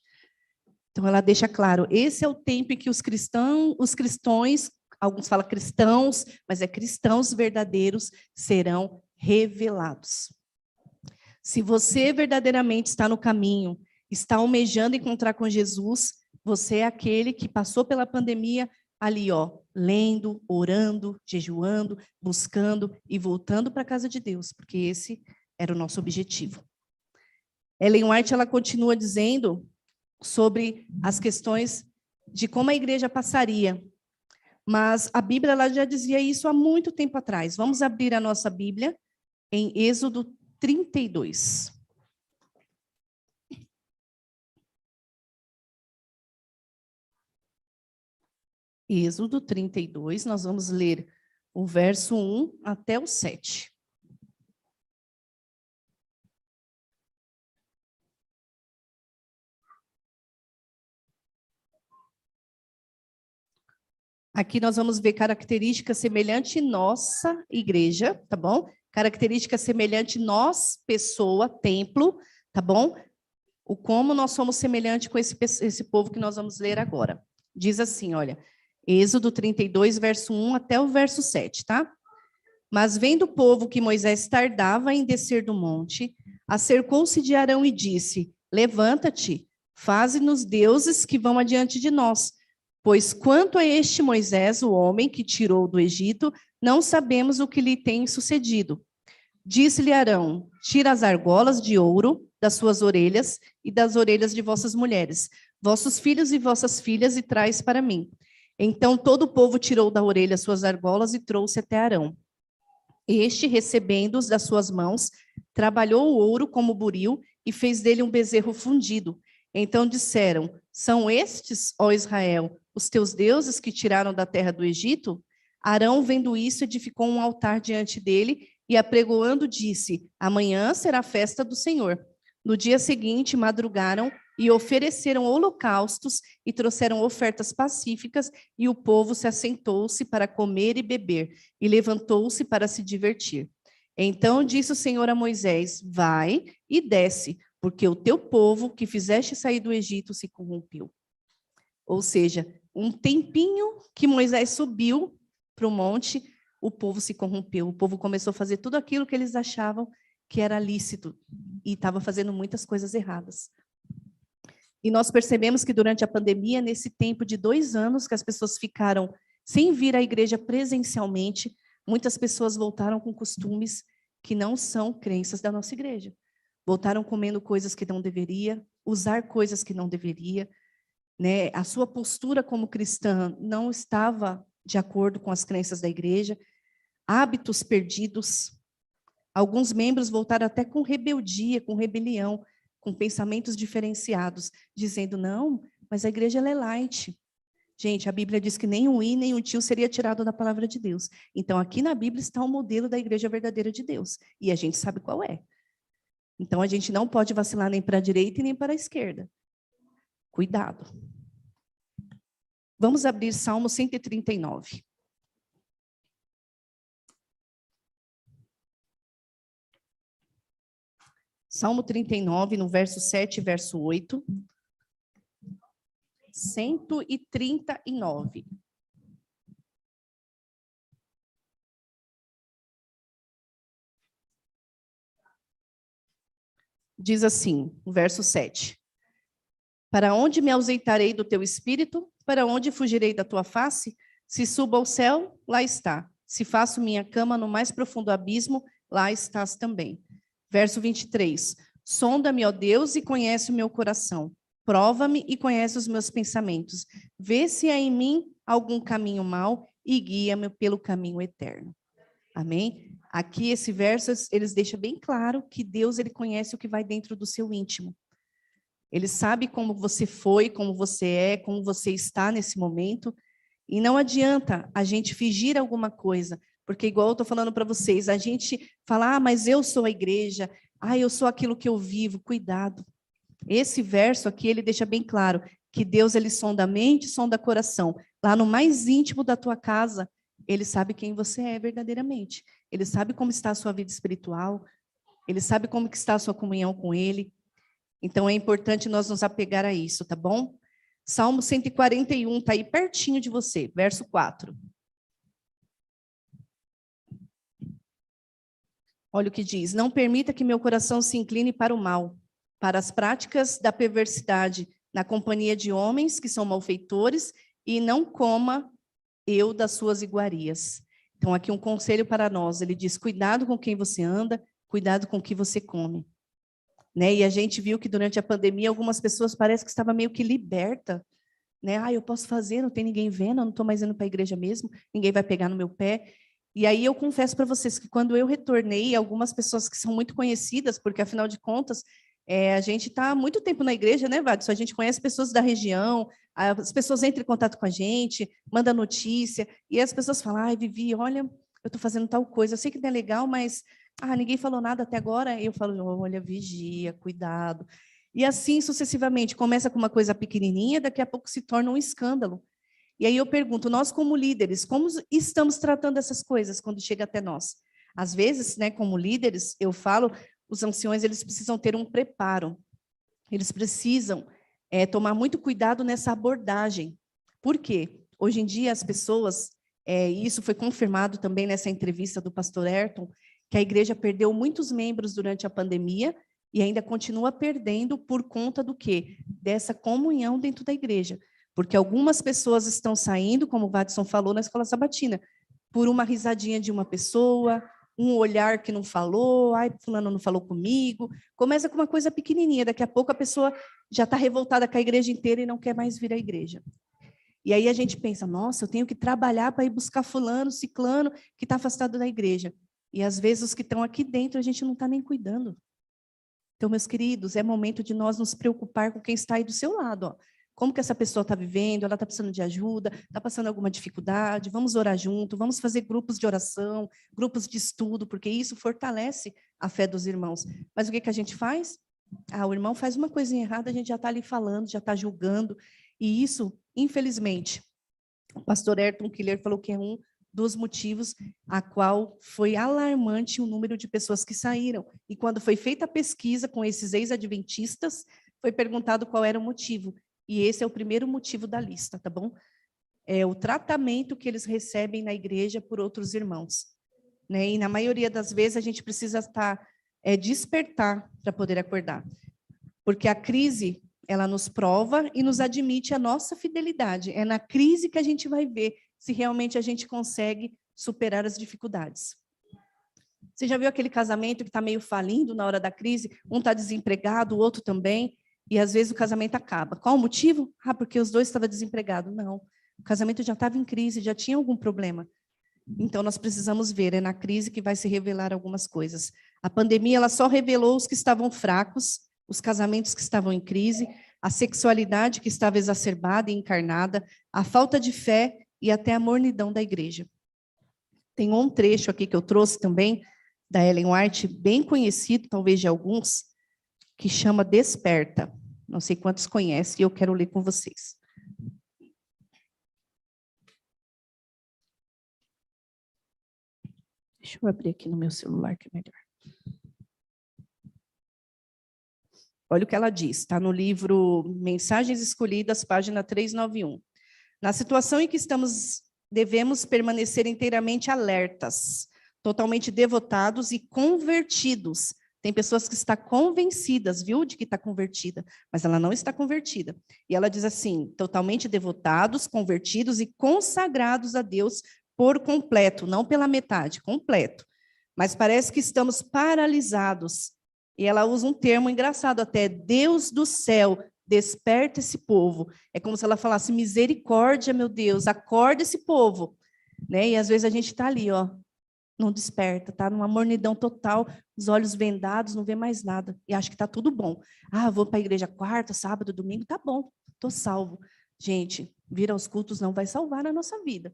Então, ela deixa claro, esse é o tempo em que os cristãos, alguns falam cristãos, mas é cristãos verdadeiros, serão revelados. Se você verdadeiramente está no caminho, está almejando encontrar com Jesus, você é aquele que passou pela pandemia ali, ó, lendo, orando, jejuando, buscando e voltando para a casa de Deus, porque esse era o nosso objetivo. Ellen White, ela continua dizendo sobre as questões de como a igreja passaria. Mas a Bíblia ela já dizia isso há muito tempo atrás. Vamos abrir a nossa Bíblia em Êxodo 32. Êxodo 32, nós vamos ler o verso 1 até o 7. Aqui nós vamos ver característica semelhante nossa igreja, tá bom? Característica semelhante nós, pessoa, templo, tá bom? O como nós somos semelhante com esse povo que nós vamos ler agora. Diz assim, olha, Êxodo 32, verso 1 até o verso 7, tá? Mas vendo o povo que Moisés tardava em descer do monte, acercou-se de Arão e disse, levanta-te, faze-nos deuses que vão adiante de nós. Pois quanto a este Moisés, o homem que tirou do Egito, não sabemos o que lhe tem sucedido. Disse-lhe Arão, tira as argolas de ouro das suas orelhas e das orelhas de vossas mulheres, vossos filhos e vossas filhas, e traz para mim. Então todo o povo tirou da orelha suas argolas e trouxe até Arão. Este, recebendo-os das suas mãos, trabalhou o ouro como buril e fez dele um bezerro fundido. Então disseram, são estes, ó Israel, os teus deuses que tiraram da terra do Egito? Arão, vendo isso, edificou um altar diante dele e, apregoando, disse, amanhã será a festa do Senhor. No dia seguinte, madrugaram, e ofereceram holocaustos e trouxeram ofertas pacíficas, e o povo se assentou-se para comer e beber, e levantou-se para se divertir. Então disse o Senhor a Moisés: vai e desce, porque o teu povo que fizeste sair do Egito se corrompeu. Ou seja, um tempinho que Moisés subiu para o monte, o povo se corrompeu. O povo começou a fazer tudo aquilo que eles achavam que era lícito e estava fazendo muitas coisas erradas. E nós percebemos que durante a pandemia, nesse tempo de 2 anos que as pessoas ficaram sem vir à igreja presencialmente, muitas pessoas voltaram com costumes que não são crenças da nossa igreja. Voltaram comendo coisas que não deveria, usar coisas que não deveria, né? A sua postura como cristã não estava de acordo com as crenças da igreja, hábitos perdidos. Alguns membros voltaram até com rebeldia, com rebelião, com pensamentos diferenciados, dizendo, não, mas a igreja ela é light. Gente, a Bíblia diz que nem um i, nem um tio seria tirado da palavra de Deus. Então, aqui na Bíblia está o modelo da igreja verdadeira de Deus. E a gente sabe qual é. Então, a gente não pode vacilar nem para a direita e nem para a esquerda. Cuidado. Vamos abrir Salmo 139. Salmo 39, no verso 7 e verso 8. 139. Diz assim, o verso 7. Para onde me ausentarei do teu espírito? Para onde fugirei da tua face? Se subo ao céu, lá está. Se faço minha cama no mais profundo abismo, lá estás também. Verso 23. Sonda-me, ó Deus, e conhece o meu coração. Prova-me e conhece os meus pensamentos. Vê se há em mim algum caminho mau e guia-me pelo caminho eterno. Amém? Aqui esse verso, eles deixam bem claro que Deus ele conhece o que vai dentro do seu íntimo. Ele sabe como você foi, como você é, como você está nesse momento. E não adianta a gente fingir alguma coisa, porque igual eu estou falando para vocês, a gente fala, mas eu sou a igreja, eu sou aquilo que eu vivo. Cuidado. Esse verso aqui, ele deixa bem claro que Deus, ele sonda a mente, sonda o coração. Lá no mais íntimo da tua casa, ele sabe quem você é verdadeiramente. Ele sabe como está a sua vida espiritual, ele sabe como que está a sua comunhão com ele. Então, é importante nós nos apegar a isso, tá bom? Salmo 141, está aí pertinho de você, verso 4. Olha o que diz. Não permita que meu coração se incline para o mal, para as práticas da perversidade, na companhia de homens que são malfeitores, e não coma eu das suas iguarias. Então, aqui um conselho para nós. Ele diz, cuidado com quem você anda, cuidado com o que você come. Né? E a gente viu que durante a pandemia algumas pessoas parecem que estavam meio que liberta, né? Eu posso fazer, não tem ninguém vendo, eu não estou mais indo para a igreja mesmo, ninguém vai pegar no meu pé. E aí eu confesso para vocês que quando eu retornei, algumas pessoas que são muito conhecidas, porque afinal de contas, a gente está há muito tempo na igreja, né, Vadson? A gente conhece pessoas da região, as pessoas entram em contato com a gente, mandam notícia, e as pessoas falam, Vivi, olha, eu estou fazendo tal coisa, eu sei que não é legal, mas ninguém falou nada até agora. Eu falo, olha, vigia, cuidado. E assim sucessivamente, começa com uma coisa pequenininha, daqui a pouco se torna um escândalo. E aí eu pergunto, nós como líderes, como estamos tratando essas coisas quando chega até nós? Às vezes, né, como líderes, eu falo, os anciões, eles precisam ter um preparo. Eles precisam tomar muito cuidado nessa abordagem. Por quê? Hoje em dia as pessoas, e isso foi confirmado também nessa entrevista do pastor Ayrton, que a igreja perdeu muitos membros durante a pandemia e ainda continua perdendo por conta do quê? Dessa comunhão dentro da igreja. Porque algumas pessoas estão saindo, como o Vadson falou na escola sabatina, por uma risadinha de uma pessoa, um olhar que não falou, fulano não falou comigo. Começa com uma coisa pequenininha, daqui a pouco a pessoa já está revoltada com a igreja inteira e não quer mais vir à igreja. E aí a gente pensa, nossa, eu tenho que trabalhar para ir buscar fulano, ciclano, que está afastado da igreja. E às vezes os que estão aqui dentro a gente não está nem cuidando. Então, meus queridos, é momento de nós nos preocupar com quem está aí do seu lado. Ó. Como que essa pessoa está vivendo? Ela está precisando de ajuda? Está passando alguma dificuldade? Vamos orar junto, vamos fazer grupos de oração, grupos de estudo, porque isso fortalece a fé dos irmãos. Mas o que a gente faz? Ah, o irmão faz uma coisinha errada, a gente já está ali falando, já está julgando. E isso, infelizmente, o pastor Ayrton Killer falou que é um dos motivos a qual foi alarmante o número de pessoas que saíram. E quando foi feita a pesquisa com esses ex-adventistas, foi perguntado qual era o motivo. E esse é o primeiro motivo da lista, tá bom? É o tratamento que eles recebem na igreja por outros irmãos. Né? E na maioria das vezes a gente precisa despertar para poder acordar. Porque a crise, ela nos prova e nos admite a nossa fidelidade. É na crise que a gente vai ver se realmente a gente consegue superar as dificuldades. Você já viu aquele casamento que está meio falindo na hora da crise? Um está desempregado, o outro também, e às vezes o casamento acaba. Qual o motivo? Ah, porque os dois estavam desempregados. Não, o casamento já estava em crise, já tinha algum problema. Então, nós precisamos ver, é na crise que vai se revelar algumas coisas. A pandemia, ela só revelou os que estavam fracos, os casamentos que estavam em crise, a sexualidade que estava exacerbada e encarnada, a falta de fé e até a mornidão da igreja. Tem um trecho aqui que eu trouxe também, da Ellen White, bem conhecido, talvez de alguns, que chama Desperta. Não sei quantos conhecem, e eu quero ler com vocês. Deixa eu abrir aqui no meu celular, que é melhor. Olha o que ela diz, está no livro Mensagens Escolhidas, página 391. Na situação em que estamos, devemos permanecer inteiramente alertas, totalmente devotados e convertidos. Tem pessoas que estão convencidas, viu, de que está convertida, mas ela não está convertida. E ela diz assim, totalmente devotados, convertidos e consagrados a Deus por completo, não pela metade, completo. Mas parece que estamos paralisados. E ela usa um termo engraçado até, Deus do céu, desperta esse povo. É como se ela falasse, misericórdia, meu Deus, acorda esse povo. Né? E às vezes a gente está ali, ó, não desperta, está numa mornidão total, os olhos vendados, não vê mais nada. E acha que está tudo bom. Ah, vou para a igreja quarta, sábado, domingo, tá bom, estou salvo. Gente, vir aos cultos não vai salvar a nossa vida.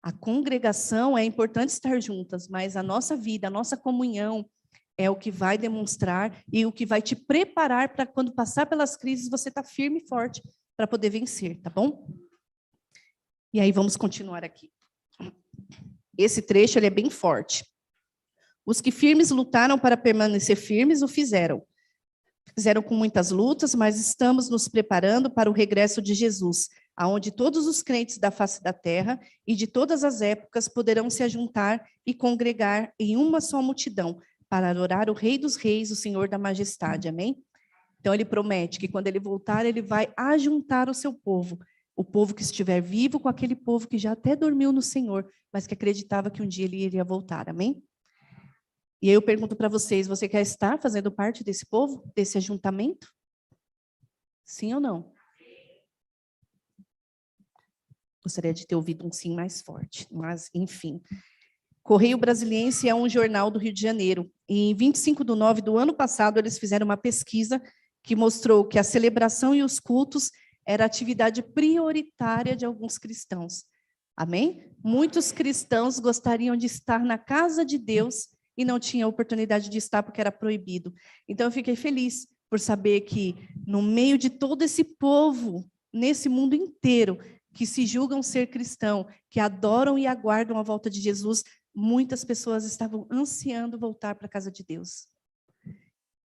A congregação é importante estar juntas, mas a nossa vida, a nossa comunhão, é o que vai demonstrar e o que vai te preparar para quando passar pelas crises, você estar firme e forte para poder vencer, tá bom? E aí vamos continuar aqui. Esse trecho ele é bem forte. Os que firmes lutaram para permanecer firmes o fizeram. Fizeram com muitas lutas, mas estamos nos preparando para o regresso de Jesus, aonde todos os crentes da face da terra e de todas as épocas poderão se ajuntar e congregar em uma só multidão, para adorar o Rei dos Reis, o Senhor da Majestade, amém? Então, ele promete que quando ele voltar, ele vai ajuntar o seu povo, o povo que estiver vivo com aquele povo que já até dormiu no Senhor, mas que acreditava que um dia ele iria voltar, amém? E aí eu pergunto para vocês, você quer estar fazendo parte desse povo, desse ajuntamento? Sim ou não? Gostaria de ter ouvido um sim mais forte, mas, enfim. Correio Brasiliense é um jornal do Rio de Janeiro. E em 25/9 do ano passado, eles fizeram uma pesquisa que mostrou que a celebração e os cultos era a atividade prioritária de alguns cristãos. Amém? Muitos cristãos gostariam de estar na casa de Deus e não tinham oportunidade de estar porque era proibido. Então, eu fiquei feliz por saber que, no meio de todo esse povo, nesse mundo inteiro, que se julgam ser cristão, que adoram e aguardam a volta de Jesus, muitas pessoas estavam ansiando voltar para a casa de Deus.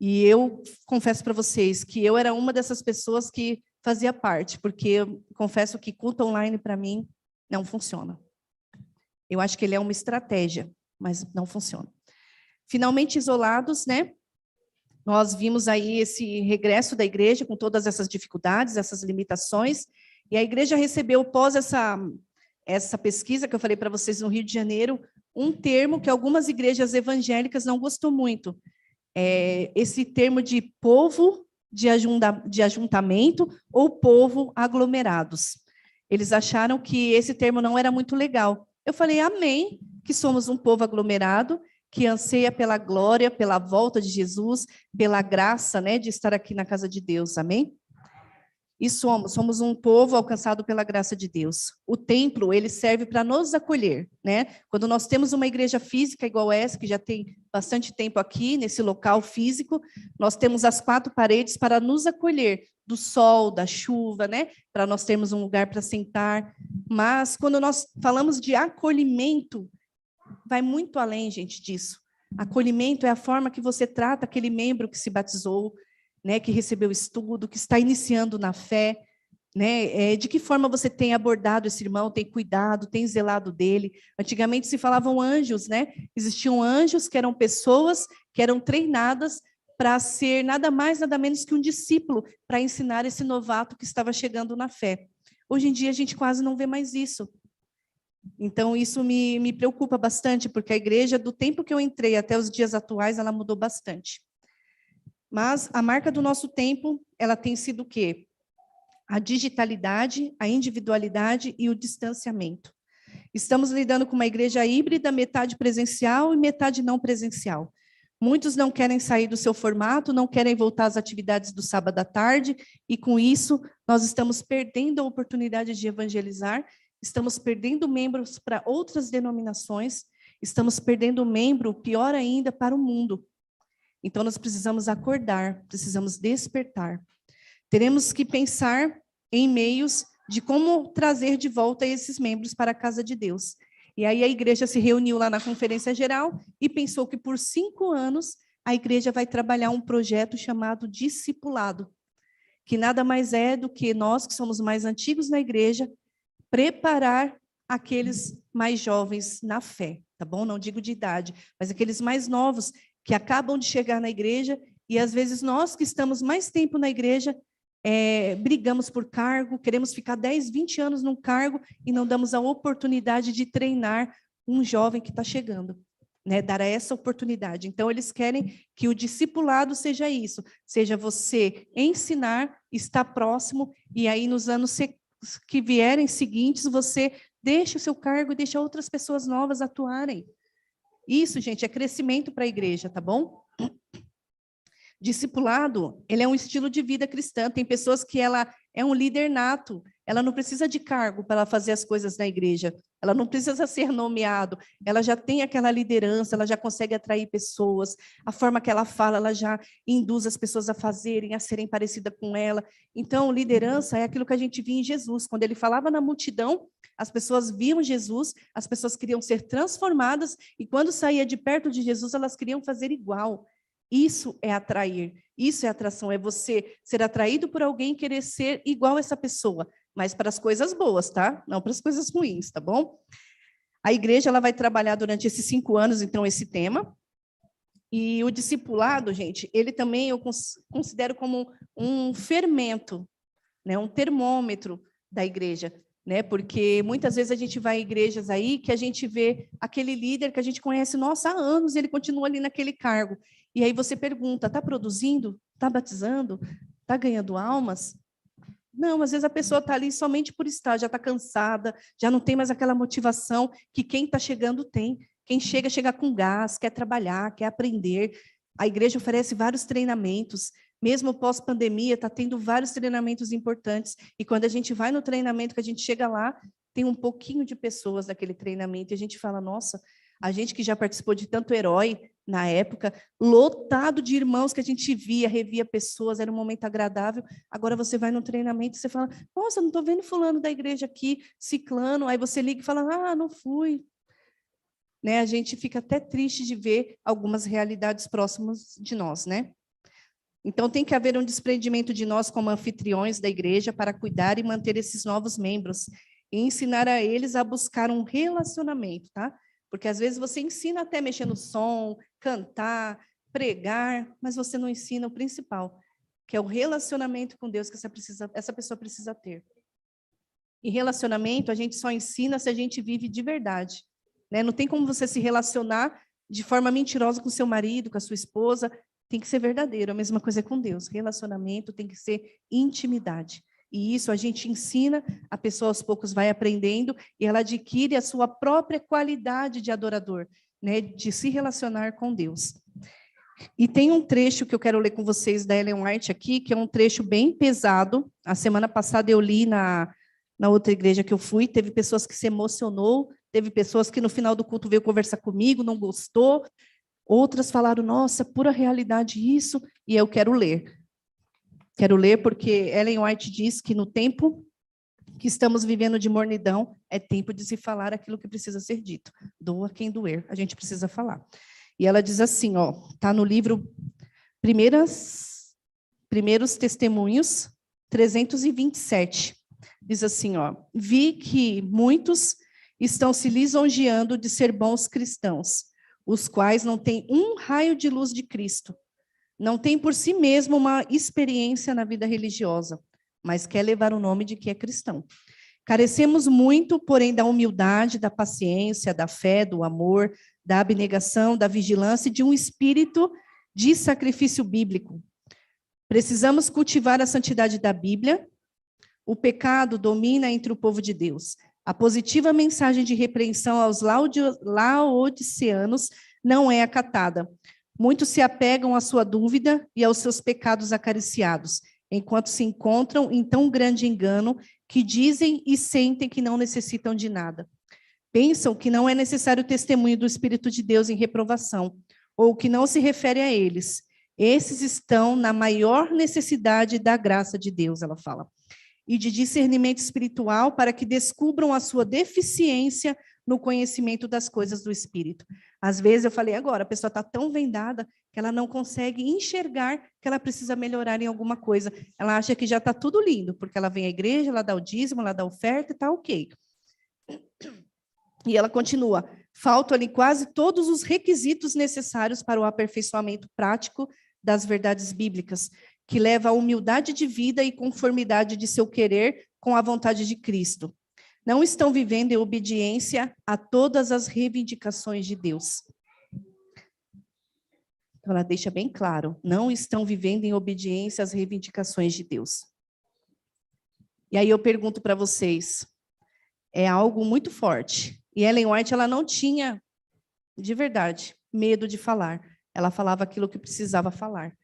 E eu confesso para vocês que eu era uma dessas pessoas que fazia parte, porque eu confesso que culto online, para mim, não funciona. Eu acho que ele é uma estratégia, mas não funciona. Finalmente isolados, né? Nós vimos aí esse regresso da igreja com todas essas dificuldades, essas limitações, e a igreja recebeu, pós essa pesquisa que eu falei para vocês no Rio de Janeiro, um termo que algumas igrejas evangélicas não gostou muito. Esse termo de povo de ajuntamento ou povo aglomerados. Eles acharam que esse termo não era muito legal. Eu falei, amém, que somos um povo aglomerado, que anseia pela glória, pela volta de Jesus, pela graça, né, de estar aqui na casa de Deus, amém? E somos um povo alcançado pela graça de Deus. O templo, ele serve para nos acolher, né? Quando nós temos uma igreja física igual essa, que já tem bastante tempo aqui, nesse local físico, nós temos as 4 paredes para nos acolher do sol, da chuva, né? Para nós termos um lugar para sentar. Mas, quando nós falamos de acolhimento, vai muito além, gente, disso. Acolhimento é a forma que você trata aquele membro que se batizou, né, que recebeu estudo, que está iniciando na fé, né? De que forma você tem abordado esse irmão, tem cuidado, tem zelado dele. Antigamente se falavam anjos, né? Existiam anjos que eram pessoas que eram treinadas para ser nada mais, nada menos que um discípulo, para ensinar esse novato que estava chegando na fé. Hoje em dia a gente quase não vê mais isso. Então, isso me preocupa bastante, porque a igreja, do tempo que eu entrei até os dias atuais, ela mudou bastante. Mas a marca do nosso tempo, ela tem sido o quê? A digitalidade, a individualidade e o distanciamento. Estamos lidando com uma igreja híbrida, metade presencial e metade não presencial. Muitos não querem sair do seu formato, não querem voltar às atividades do sábado à tarde, e com isso nós estamos perdendo a oportunidade de evangelizar, estamos perdendo membros para outras denominações, estamos perdendo membro, pior ainda, para o mundo. Então, nós precisamos acordar, precisamos despertar. Teremos que pensar em meios de como trazer de volta esses membros para a casa de Deus. E aí a igreja se reuniu lá na Conferência Geral e pensou que por 5 anos a igreja vai trabalhar um projeto chamado discipulado, que nada mais é do que nós, que somos mais antigos na igreja, preparar aqueles mais jovens na fé, tá bom? Não digo de idade, mas aqueles mais novos que acabam de chegar na igreja, e às vezes nós que estamos mais tempo na igreja, brigamos por cargo, queremos ficar 10, 20 anos num cargo e não damos a oportunidade de treinar um jovem que está chegando, né? Dar essa oportunidade. Então, eles querem que o discipulado seja isso, seja você ensinar, estar próximo, e aí nos anos que vierem seguintes, você deixa o seu cargo e deixa outras pessoas novas atuarem. Isso, gente, é crescimento para a igreja, tá bom? Discipulado, ele é um estilo de vida cristã. Tem pessoas que ela é um líder nato, ela não precisa de cargo para ela fazer as coisas na igreja, ela não precisa ser nomeado, ela já tem aquela liderança, ela já consegue atrair pessoas, a forma que ela fala, ela já induz as pessoas a fazerem, a serem parecidas com ela. Então, liderança é aquilo que a gente via em Jesus, quando ele falava na multidão, as pessoas viam Jesus, as pessoas queriam ser transformadas, e quando saía de perto de Jesus, elas queriam fazer igual. Isso é atrair, isso é atração, é você ser atraído por alguém e querer ser igual a essa pessoa, mas para as coisas boas, tá? Não para as coisas ruins, tá bom? A igreja ela vai trabalhar durante esses 5 anos, então, esse tema. E o discipulado, gente, ele também eu considero como um fermento, né? Um termômetro da igreja, né? Porque muitas vezes a gente vai em igrejas aí que a gente vê aquele líder que a gente conhece, nossa, há anos, e ele continua ali naquele cargo. E aí você pergunta, está produzindo? Está batizando? Está ganhando almas? Não, às vezes a pessoa está ali somente por estar, já está cansada, já não tem mais aquela motivação que quem está chegando tem. Quem chega, chega com gás, quer trabalhar, quer aprender. A igreja oferece vários treinamentos, mesmo pós-pandemia, está tendo vários treinamentos importantes. E quando a gente vai no treinamento, que a gente chega lá, tem um pouquinho de pessoas daquele treinamento, e a gente fala, nossa, a gente que já participou de tanto herói na época, lotado de irmãos que a gente via, revia pessoas, era um momento agradável. Agora você vai no treinamento e você fala, nossa, não estou vendo fulano da igreja aqui, ciclano. Aí você liga e fala, ah, não fui. Né? A gente fica até triste de ver algumas realidades próximas de nós, né? Então, tem que haver um desprendimento de nós como anfitriões da igreja para cuidar e manter esses novos membros e ensinar a eles a buscar um relacionamento, tá? Porque às vezes você ensina até mexer no som, cantar, pregar, mas você não ensina o principal, que é o relacionamento com Deus que essa pessoa precisa ter. E relacionamento a gente só ensina se a gente vive de verdade, né? Não tem como você se relacionar de forma mentirosa com seu marido, com a sua esposa, tem que ser verdadeiro. A mesma coisa é com Deus. Relacionamento tem que ser intimidade. E isso a gente ensina, a pessoa aos poucos vai aprendendo e ela adquire a sua própria qualidade de adorador, né, de se relacionar com Deus. E tem um trecho que eu quero ler com vocês da Ellen White aqui, que é um trecho bem pesado. A semana passada eu li na outra igreja que eu fui, teve pessoas que se emocionou, teve pessoas que no final do culto veio conversar comigo, não gostou, outras falaram, nossa, pura realidade isso, e eu quero ler. Quero ler porque Ellen White diz que no tempo que estamos vivendo de mornidão, é tempo de se falar aquilo que precisa ser dito. Doa quem doer, a gente precisa falar. E ela diz assim, ó, está no livro Primeiros Testemunhos, 327. Diz assim, ó, vi que muitos estão se lisonjeando de ser bons cristãos, os quais não têm um raio de luz de Cristo, não têm por si mesmo uma experiência na vida religiosa, mas quer levar o nome de que é cristão. Carecemos muito, porém, da humildade, da paciência, da fé, do amor, da abnegação, da vigilância e de um espírito de sacrifício bíblico. Precisamos cultivar a santidade da Bíblia. O pecado domina entre o povo de Deus. A positiva mensagem de repreensão aos laodiceanos não é acatada. Muitos se apegam à sua dúvida e aos seus pecados acariciados, enquanto se encontram em tão grande engano que dizem e sentem que não necessitam de nada. Pensam que não é necessário o testemunho do Espírito de Deus em reprovação, ou que não se refere a eles. Esses estão na maior necessidade da graça de Deus, ela fala, e de discernimento espiritual para que descubram a sua deficiência no conhecimento das coisas do Espírito. Às vezes, eu falei agora, a pessoa está tão vendada que ela não consegue enxergar que ela precisa melhorar em alguma coisa. Ela acha que já está tudo lindo, porque ela vem à igreja, ela dá o dízimo, ela dá a oferta e está ok. E ela continua, faltam ali quase todos os requisitos necessários para o aperfeiçoamento prático das verdades bíblicas, que leva à humildade de vida e conformidade de seu querer com a vontade de Cristo. Não estão vivendo em obediência a todas as reivindicações de Deus. Então, ela deixa bem claro, não estão vivendo em obediência às reivindicações de Deus. E aí eu pergunto para vocês, é algo muito forte. E Ellen White, ela não tinha, de verdade, medo de falar. Ela falava aquilo que precisava falar.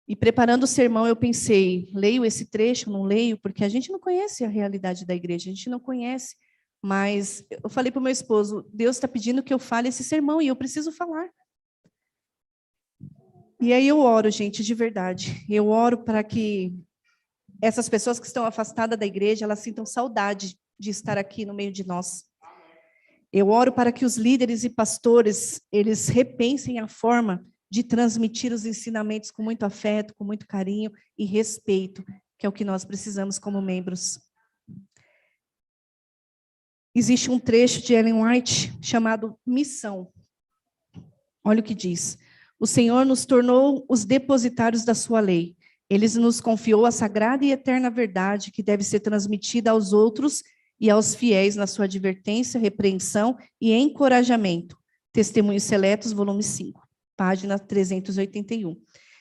E preparando o sermão, eu pensei, leio esse trecho, não leio, porque a gente não conhece a realidade da igreja, a gente não conhece. Mas eu falei para o meu esposo, Deus está pedindo que eu fale esse sermão e eu preciso falar. E aí eu oro, gente, de verdade. Eu oro para que essas pessoas que estão afastadas da igreja, elas sintam saudade de estar aqui no meio de nós. Eu oro para que os líderes e pastores, eles repensem a forma de transmitir os ensinamentos com muito afeto, com muito carinho e respeito, que é o que nós precisamos como membros. Existe um trecho de Ellen White chamado Missão. Olha o que diz. O Senhor nos tornou os depositários da sua lei. Ele nos confiou a sagrada e eterna verdade que deve ser transmitida aos outros e aos fiéis na sua advertência, repreensão e encorajamento. Testemunhos Seletos, volume 5. Página 381.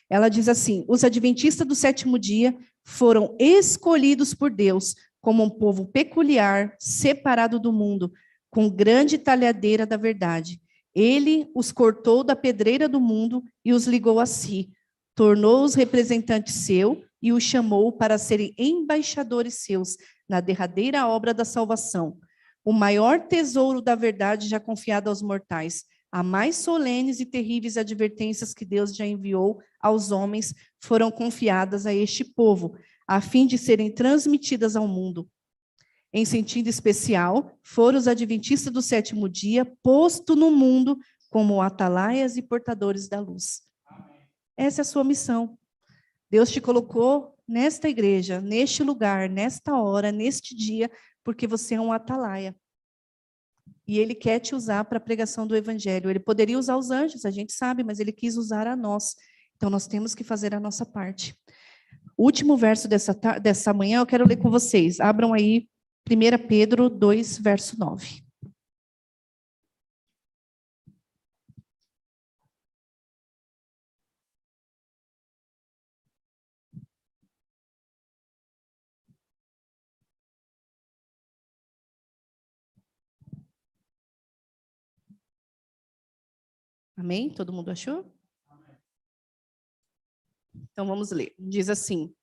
Ela diz assim, os adventistas do sétimo dia foram escolhidos por Deus como um povo peculiar, separado do mundo, com grande talhadeira da verdade. Ele os cortou da pedreira do mundo e os ligou a si, tornou-os representantes seu e os chamou para serem embaixadores seus na derradeira obra da salvação. O maior tesouro da verdade já confiado aos mortais, as mais solenes e terríveis advertências que Deus já enviou aos homens foram confiadas a este povo, a fim de serem transmitidas ao mundo. Em sentido especial, foram os adventistas do sétimo dia posto no mundo como atalaias e portadores da luz. Essa é a sua missão. Deus te colocou nesta igreja, neste lugar, nesta hora, neste dia, porque você é um atalaia. E ele quer te usar para a pregação do evangelho. Ele poderia usar os anjos, a gente sabe, mas ele quis usar a nós. Então, nós temos que fazer a nossa parte. O último verso dessa manhã, eu quero ler com vocês. Abram aí 1 Pedro 2, verso 9. Amém? Todo mundo achou? Então vamos ler. Diz assim: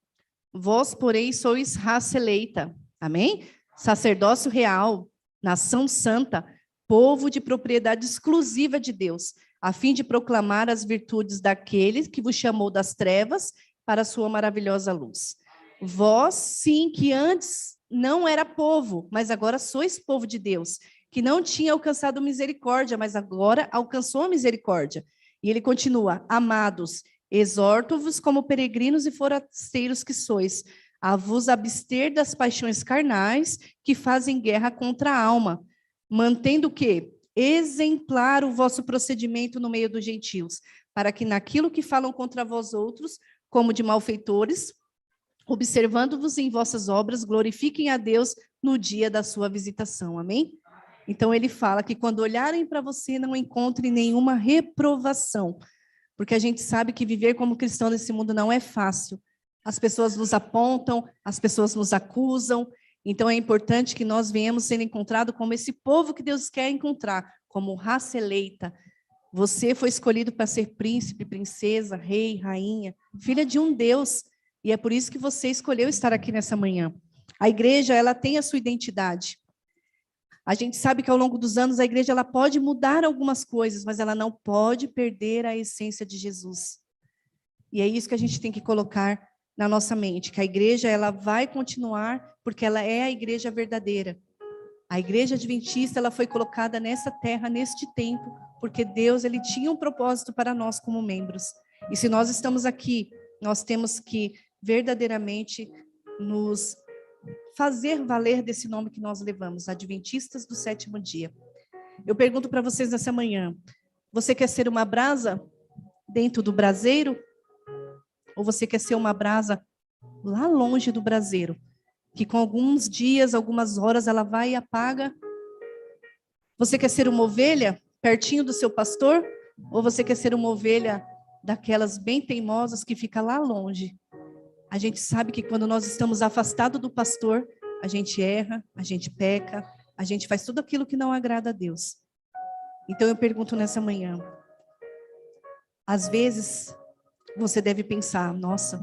vós, porém, sois raça eleita. Amém? Sacerdócio real, nação santa, povo de propriedade exclusiva de Deus, a fim de proclamar as virtudes daquele que vos chamou das trevas para a sua maravilhosa luz. Vós, sim, que antes não era povo, mas agora sois povo de Deus, que não tinha alcançado misericórdia, mas agora alcançou a misericórdia. E ele continua: amados, exorto-vos como peregrinos e forasteiros que sois, a vos abster das paixões carnais que fazem guerra contra a alma, mantendo o quê? Exemplar o vosso procedimento no meio dos gentios, para que naquilo que falam contra vós outros, como de malfeitores, observando-vos em vossas obras, glorifiquem a Deus no dia da sua visitação. Amém? Então ele fala que quando olharem para você, não encontrem nenhuma reprovação, porque a gente sabe que viver como cristão nesse mundo não é fácil. As pessoas nos apontam, as pessoas nos acusam, então é importante que nós venhamos sendo encontrados como esse povo que Deus quer encontrar, como raça eleita. Você foi escolhido para ser príncipe, princesa, rei, rainha, filha de um Deus, e é por isso que você escolheu estar aqui nessa manhã. A igreja, ela tem a sua identidade. A gente sabe que ao longo dos anos a igreja ela pode mudar algumas coisas, mas ela não pode perder a essência de Jesus. E é isso que a gente tem que colocar na nossa mente, que a igreja ela vai continuar porque ela é a igreja verdadeira. A igreja adventista ela foi colocada nessa terra, neste tempo, porque Deus ele tinha um propósito para nós como membros. E se nós estamos aqui, nós temos que verdadeiramente nos fazer valer desse nome que nós levamos, Adventistas do Sétimo Dia. Eu pergunto para vocês nessa manhã, você quer ser uma brasa dentro do braseiro? Ou você quer ser uma brasa lá longe do braseiro, que com alguns dias, algumas horas, ela vai e apaga? Você quer ser uma ovelha pertinho do seu pastor? Ou você quer ser uma ovelha daquelas bem teimosas que fica lá longe? A gente sabe que quando nós estamos afastados do pastor, a gente erra, a gente peca, a gente faz tudo aquilo que não agrada a Deus. Então eu pergunto nessa manhã, às vezes você deve pensar, nossa,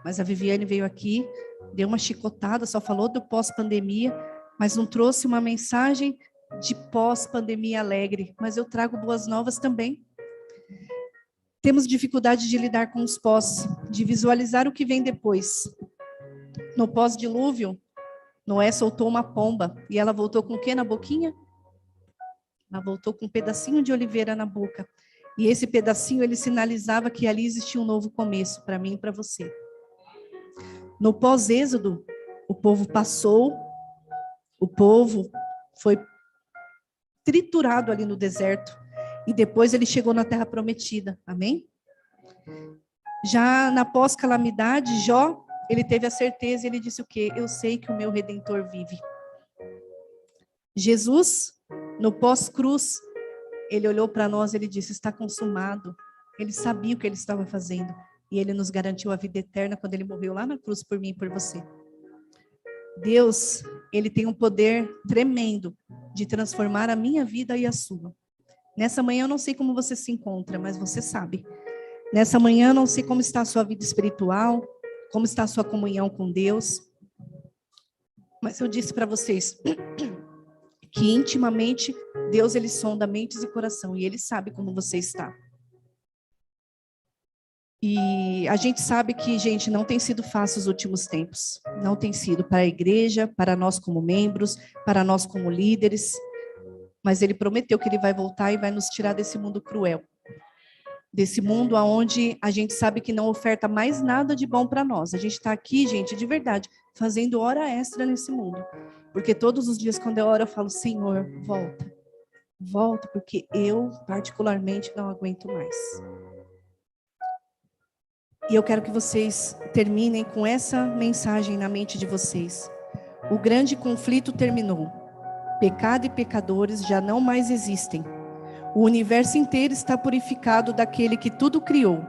mas a Viviane veio aqui, deu uma chicotada, só falou do pós-pandemia, mas não trouxe uma mensagem de pós-pandemia alegre, mas eu trago boas novas também. Temos dificuldade de lidar com os pós, de visualizar o que vem depois. No pós-dilúvio, Noé soltou uma pomba e ela voltou com o quê na boquinha? Ela voltou com um pedacinho de oliveira na boca. E esse pedacinho, ele sinalizava que ali existia um novo começo para mim e para você. No pós-êxodo, o povo passou, o povo foi triturado ali no deserto. E depois ele chegou na terra prometida. Amém? Já na pós-calamidade, Jó, ele teve a certeza, ele disse o quê? Eu sei que o meu Redentor vive. Jesus, no pós-cruz, ele olhou para nós, ele disse, está consumado. Ele sabia o que ele estava fazendo. E ele nos garantiu a vida eterna quando ele morreu lá na cruz por mim e por você. Deus, ele tem um poder tremendo de transformar a minha vida e a sua. Nessa manhã eu não sei como você se encontra, mas você sabe. Nessa manhã eu não sei como está a sua vida espiritual, como está a sua comunhão com Deus. Mas eu disse para vocês que intimamente Deus ele sonda mentes e coração e ele sabe como você está. E a gente sabe que, gente, não tem sido fácil os últimos tempos. Não tem sido para a igreja, para nós como membros, para nós como líderes. Mas ele prometeu que ele vai voltar e vai nos tirar desse mundo cruel. Desse mundo onde a gente sabe que não oferta mais nada de bom para nós. A gente está aqui, gente, de verdade, fazendo hora extra nesse mundo. Porque todos os dias, quando eu oro, eu falo, Senhor, volta. Volta, porque eu, particularmente, não aguento mais. E eu quero que vocês terminem com essa mensagem na mente de vocês. O grande conflito terminou. Pecado e pecadores já não mais existem. O universo inteiro está purificado daquele que tudo criou,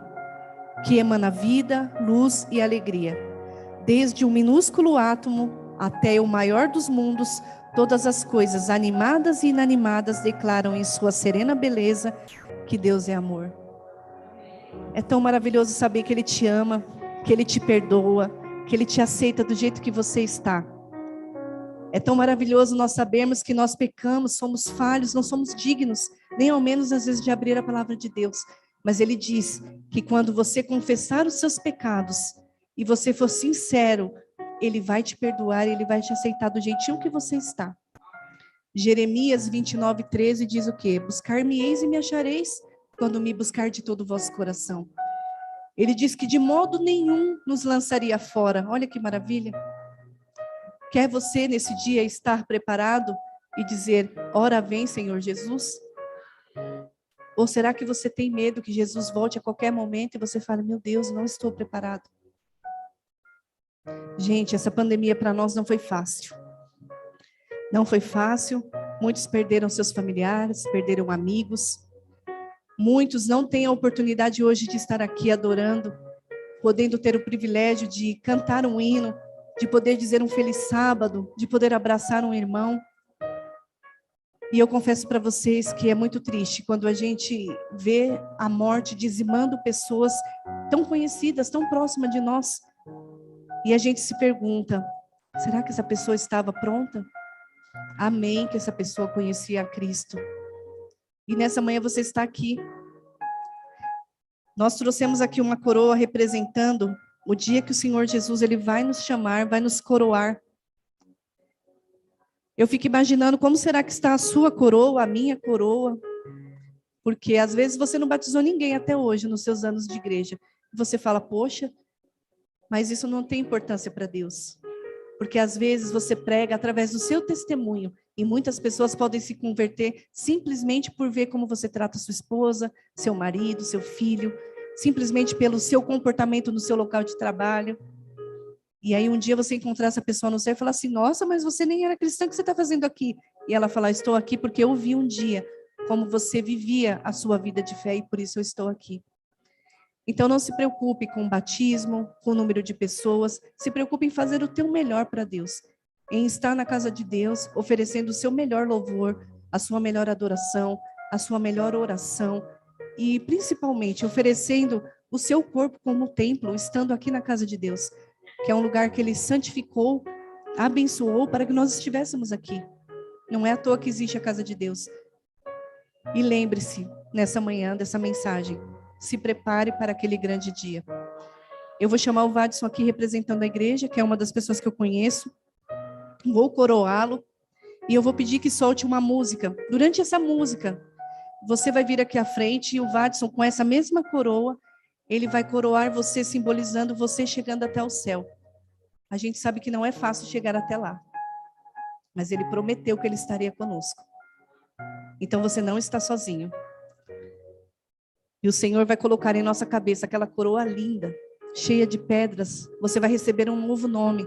que emana vida, luz e alegria. Desde o minúsculo átomo até o maior dos mundos, todas as coisas animadas e inanimadas declaram em sua serena beleza que Deus é amor. É tão maravilhoso saber que Ele te ama, que Ele te perdoa, que Ele te aceita do jeito que você está. É tão maravilhoso nós sabermos que nós pecamos, somos falhos, não somos dignos, nem ao menos às vezes de abrir a palavra de Deus. Mas Ele diz que quando você confessar os seus pecados e você for sincero, Ele vai te perdoar, Ele vai te aceitar do jeitinho que você está. Jeremias 29:13 diz o quê? Buscar-me-eis e me achareis, quando me buscar de todo o vosso coração. Ele diz que de modo nenhum nos lançaria fora. Olha que maravilha. Quer você nesse dia estar preparado e dizer, ora vem Senhor Jesus? Ou será que você tem medo que Jesus volte a qualquer momento e você fala, meu Deus, não estou preparado? Gente, essa pandemia para nós não foi fácil. Não foi fácil. Muitos perderam seus familiares, perderam amigos. Muitos não têm a oportunidade hoje de estar aqui adorando, podendo ter o privilégio de cantar um hino, de poder dizer um feliz sábado, de poder abraçar um irmão. E eu confesso para vocês que é muito triste quando a gente vê a morte dizimando pessoas tão conhecidas, tão próximas de nós. E a gente se pergunta, será que essa pessoa estava pronta? Amém, que essa pessoa conhecia a Cristo. E nessa manhã você está aqui. Nós trouxemos aqui uma coroa representando o dia que o Senhor Jesus ele vai nos chamar, vai nos coroar. Eu fico imaginando como será que está a sua coroa, a minha coroa. Porque às vezes você não batizou ninguém até hoje nos seus anos de igreja. Você fala, poxa, mas isso não tem importância para Deus. Porque às vezes você prega através do seu testemunho e muitas pessoas podem se converter simplesmente por ver como você trata sua esposa, seu marido, seu filho, simplesmente pelo seu comportamento no seu local de trabalho. E aí um dia você encontrar essa pessoa no céu e falar assim, nossa, mas você nem era cristã, o que você está fazendo aqui? E ela falar, estou aqui porque eu vi um dia como você vivia a sua vida de fé e por isso eu estou aqui. Então não se preocupe com o batismo, com o número de pessoas, se preocupe em fazer o teu melhor para Deus, em estar na casa de Deus, oferecendo o seu melhor louvor, a sua melhor adoração, a sua melhor oração e principalmente oferecendo o seu corpo como templo, estando aqui na casa de Deus, que é um lugar que Ele santificou, abençoou para que nós estivéssemos aqui. Não é à toa que existe a casa de Deus. E lembre-se, nessa manhã, dessa mensagem, se prepare para aquele grande dia. Eu vou chamar o Vadson aqui representando a igreja, que é uma das pessoas que eu conheço. Vou coroá-lo e eu vou pedir que solte uma música. Durante essa música, você vai vir aqui à frente e o Vadson, com essa mesma coroa, ele vai coroar você, simbolizando você chegando até o céu. A gente sabe que não é fácil chegar até lá, mas ele prometeu que ele estaria conosco. Então você não está sozinho. E o Senhor vai colocar em nossa cabeça aquela coroa linda, cheia de pedras. Você vai receber um novo nome.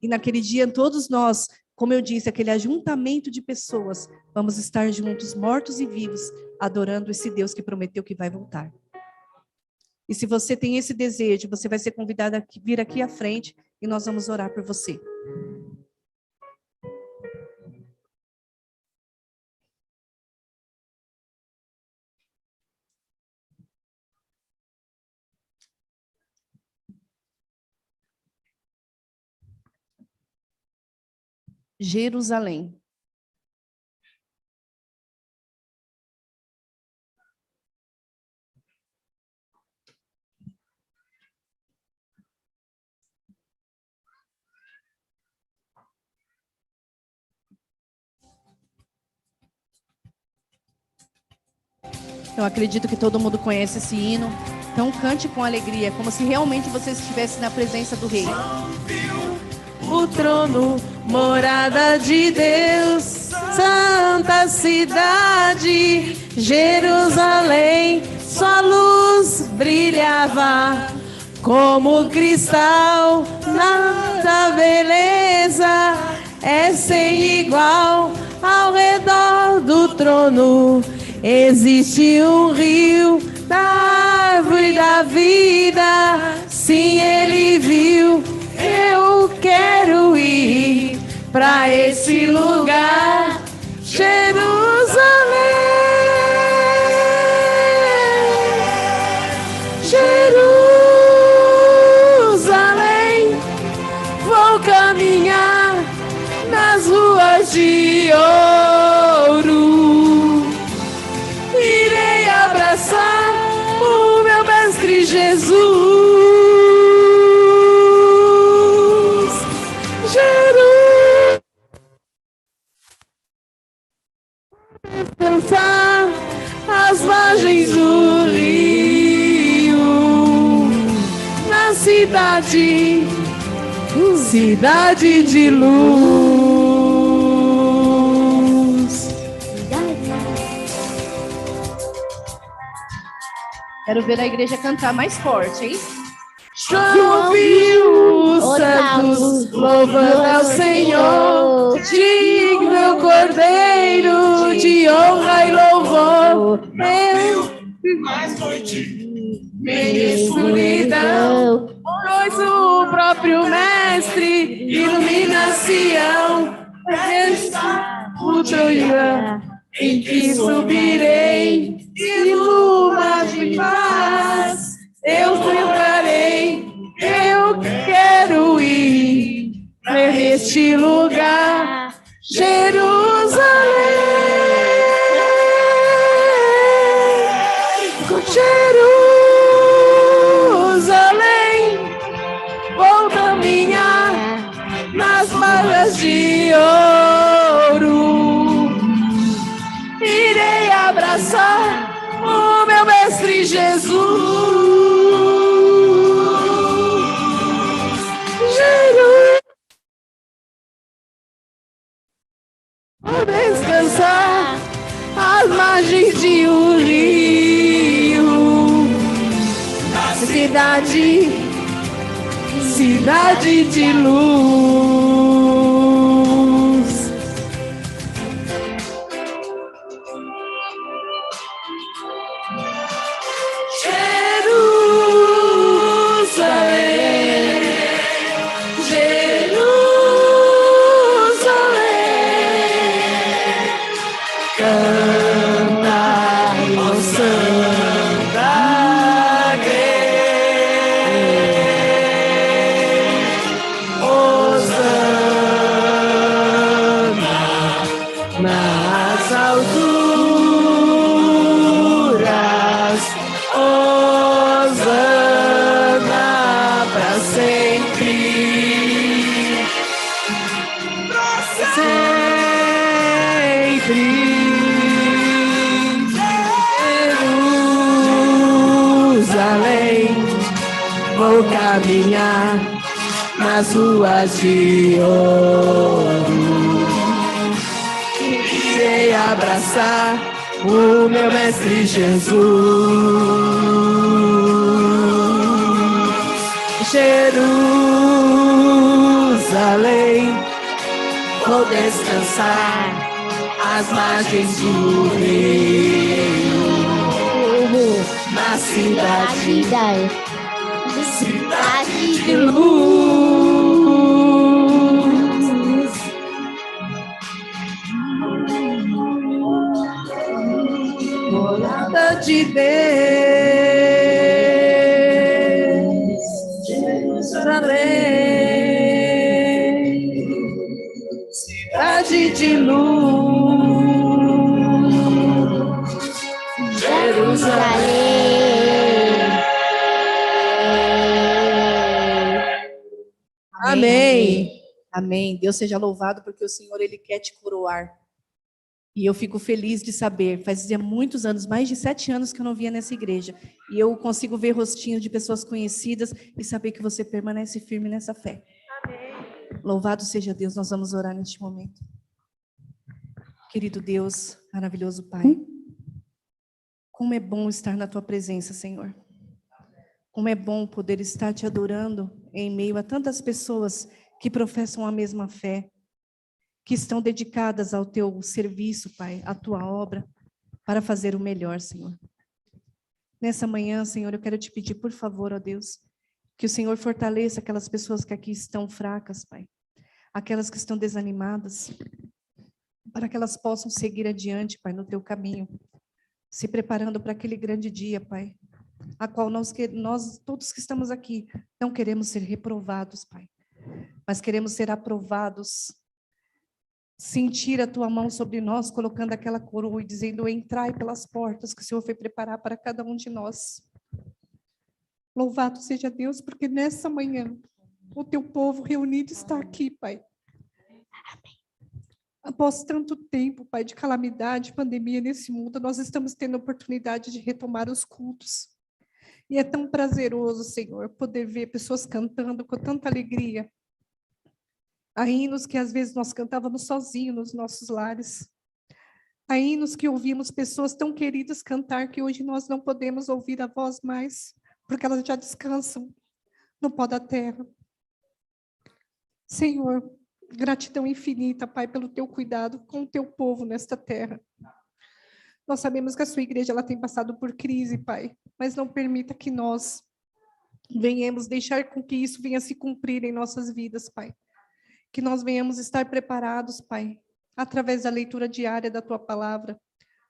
E naquele dia, todos nós, como eu disse, aquele ajuntamento de pessoas, vamos estar juntos, mortos e vivos, adorando esse Deus que prometeu que vai voltar. E se você tem esse desejo, você vai ser convidado a vir aqui à frente e nós vamos orar por você. Jerusalém. Eu acredito que todo mundo conhece esse hino. Então cante com alegria, como se realmente você estivesse na presença do Rei. O trono, morada de Deus, santa cidade, Jerusalém, sua luz brilhava como cristal, nada beleza é sem igual. Ao redor do trono existe um rio da árvore da vida, sim, ele viu. Eu quero ir para esse lugar, Jerusalém. Descansar às margens do rio, na cidade de luz. Quero ver a igreja cantar mais forte, hein? João ouviu os santos louvando ao Senhor, digno Cordeiro de honra e louvor. Mais noite, Em escuridão, pois o próprio Mestre ilumina Sião. Está o Troiã em que subirei, e luma de paz eu cantarei. Eu quero ir neste lugar, Jerusalém. Jerusalém, vou caminhar nas malhas de ouro. Irei abraçar o meu mestre Jesus. Vou descansar às margens de um rio. Cidade de luz. Jerusalém, Jerusalém, canta o Santa nas alturas, hosana pra sempre, sempre. Jerusalém, vou caminhar nas ruas de ouro. Irei abraçar o meu mestre Jesus. Jerusalém, vou descansar às margens do rio, na cidade de luz. Morada de Deus, Jerusalém, cidade de luz, Jerusalém. Amém. Amém. Deus seja louvado porque o Senhor, Ele quer te coroar. E eu fico feliz de saber, fazia muitos anos, mais de 7 anos que eu não via nessa igreja. E eu consigo ver rostinhos de pessoas conhecidas e saber que você permanece firme nessa fé. Amém. Louvado seja Deus, nós vamos orar neste momento. Querido Deus, maravilhoso Pai, como é bom estar na Tua presença, Senhor. Como é bom poder estar Te adorando em meio a tantas pessoas que professam a mesma fé, que estão dedicadas ao Teu serviço, Pai, à Tua obra, para fazer o melhor, Senhor. Nessa manhã, Senhor, eu quero Te pedir, por favor, ó Deus, que o Senhor fortaleça aquelas pessoas que aqui estão fracas, Pai, aquelas que estão desanimadas, para que elas possam seguir adiante, Pai, no Teu caminho, se preparando para aquele grande dia, Pai, a qual nós todos que estamos aqui, não queremos ser reprovados, Pai, mas queremos ser aprovados, sentir a Tua mão sobre nós, colocando aquela coroa e dizendo, entrai pelas portas que o Senhor foi preparar para cada um de nós. Louvado seja Deus, porque nessa manhã, o Teu povo reunido está aqui, Pai. Após tanto tempo, Pai, de calamidade, pandemia nesse mundo, nós estamos tendo a oportunidade de retomar os cultos. E é tão prazeroso, Senhor, poder ver pessoas cantando com tanta alegria. Há hinos que às vezes nós cantávamos sozinhos nos nossos lares. Há hinos que ouvimos pessoas tão queridas cantar que hoje nós não podemos ouvir a voz mais, porque elas já descansam no pó da terra. Senhor, gratidão infinita, Pai, pelo teu cuidado com o teu povo nesta terra. Nós sabemos que a sua igreja ela tem passado por crise, Pai, mas não permita que nós venhamos deixar com que isso venha se cumprir em nossas vidas, Pai. Que nós venhamos estar preparados, Pai, através da leitura diária da tua palavra,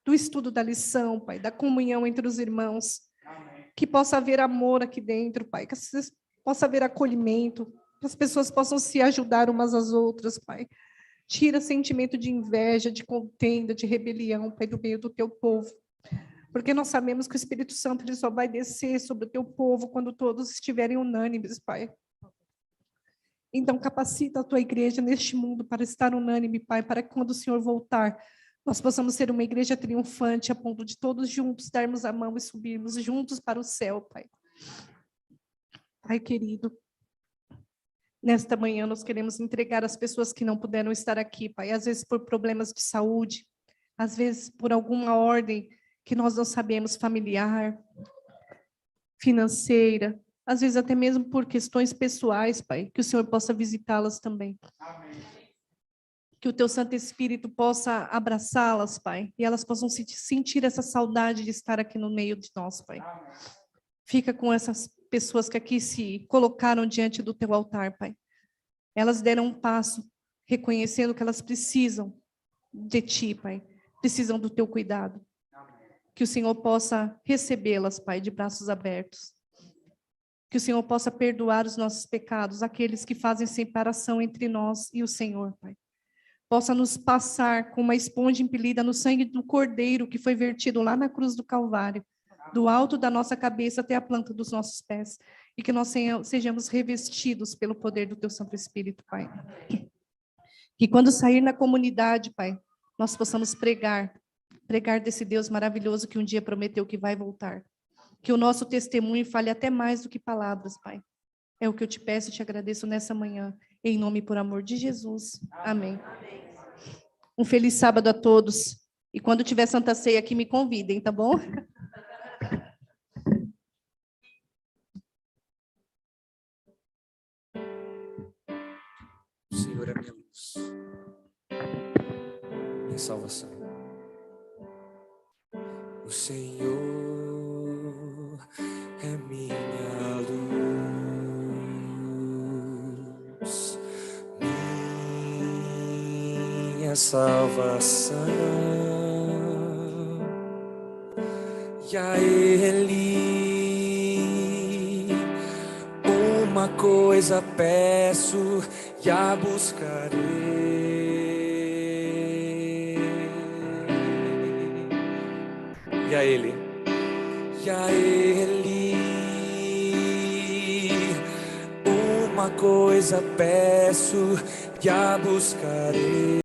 do estudo da lição, Pai, da comunhão entre os irmãos. Amém. Que possa haver amor aqui dentro, Pai, que possa haver acolhimento, que as pessoas possam se ajudar umas às outras, Pai. Tira sentimento de inveja, de contenda, de rebelião, Pai, do meio do teu povo. Porque nós sabemos que o Espírito Santo ele só vai descer sobre o teu povo quando todos estiverem unânimes, Pai. Então, capacita a tua igreja neste mundo para estar unânime, Pai, para que quando o Senhor voltar, nós possamos ser uma igreja triunfante, a ponto de todos juntos darmos a mão e subirmos juntos para o céu, Pai. Pai querido, nesta manhã nós queremos entregar as pessoas que não puderam estar aqui, Pai, às vezes por problemas de saúde, às vezes por alguma ordem que nós não sabemos, familiar, financeira, às vezes até mesmo por questões pessoais, Pai, que o Senhor possa visitá-las também. Amém. Que o teu Santo Espírito possa abraçá-las, Pai, e elas possam sentir essa saudade de estar aqui no meio de nós, Pai. Amém. Fica com essas pessoas que aqui se colocaram diante do teu altar, Pai. Elas deram um passo, reconhecendo que elas precisam de ti, Pai, precisam do teu cuidado. Amém. Que o Senhor possa recebê-las, Pai, de braços abertos. Que o Senhor possa perdoar os nossos pecados, aqueles que fazem separação entre nós e o Senhor, Pai. Possa nos passar com uma esponja impelida no sangue do Cordeiro que foi vertido lá na cruz do Calvário, do alto da nossa cabeça até a planta dos nossos pés, e que nós sejamos revestidos pelo poder do teu Santo Espírito, Pai. Que quando sair na comunidade, Pai, nós possamos pregar desse Deus maravilhoso que um dia prometeu que vai voltar. Que o nosso testemunho fale até mais do que palavras, Pai. É o que eu te peço e te agradeço nessa manhã, em nome e por amor de Jesus. Amém. Um feliz sábado a todos. E quando tiver Santa Ceia aqui, me convidem, tá bom? O Senhor é minha luz, minha salvação. O Senhor é minha luz, minha salvação, e a Ele uma coisa peço e a buscarei. E a Ele, uma coisa peço e a buscarei.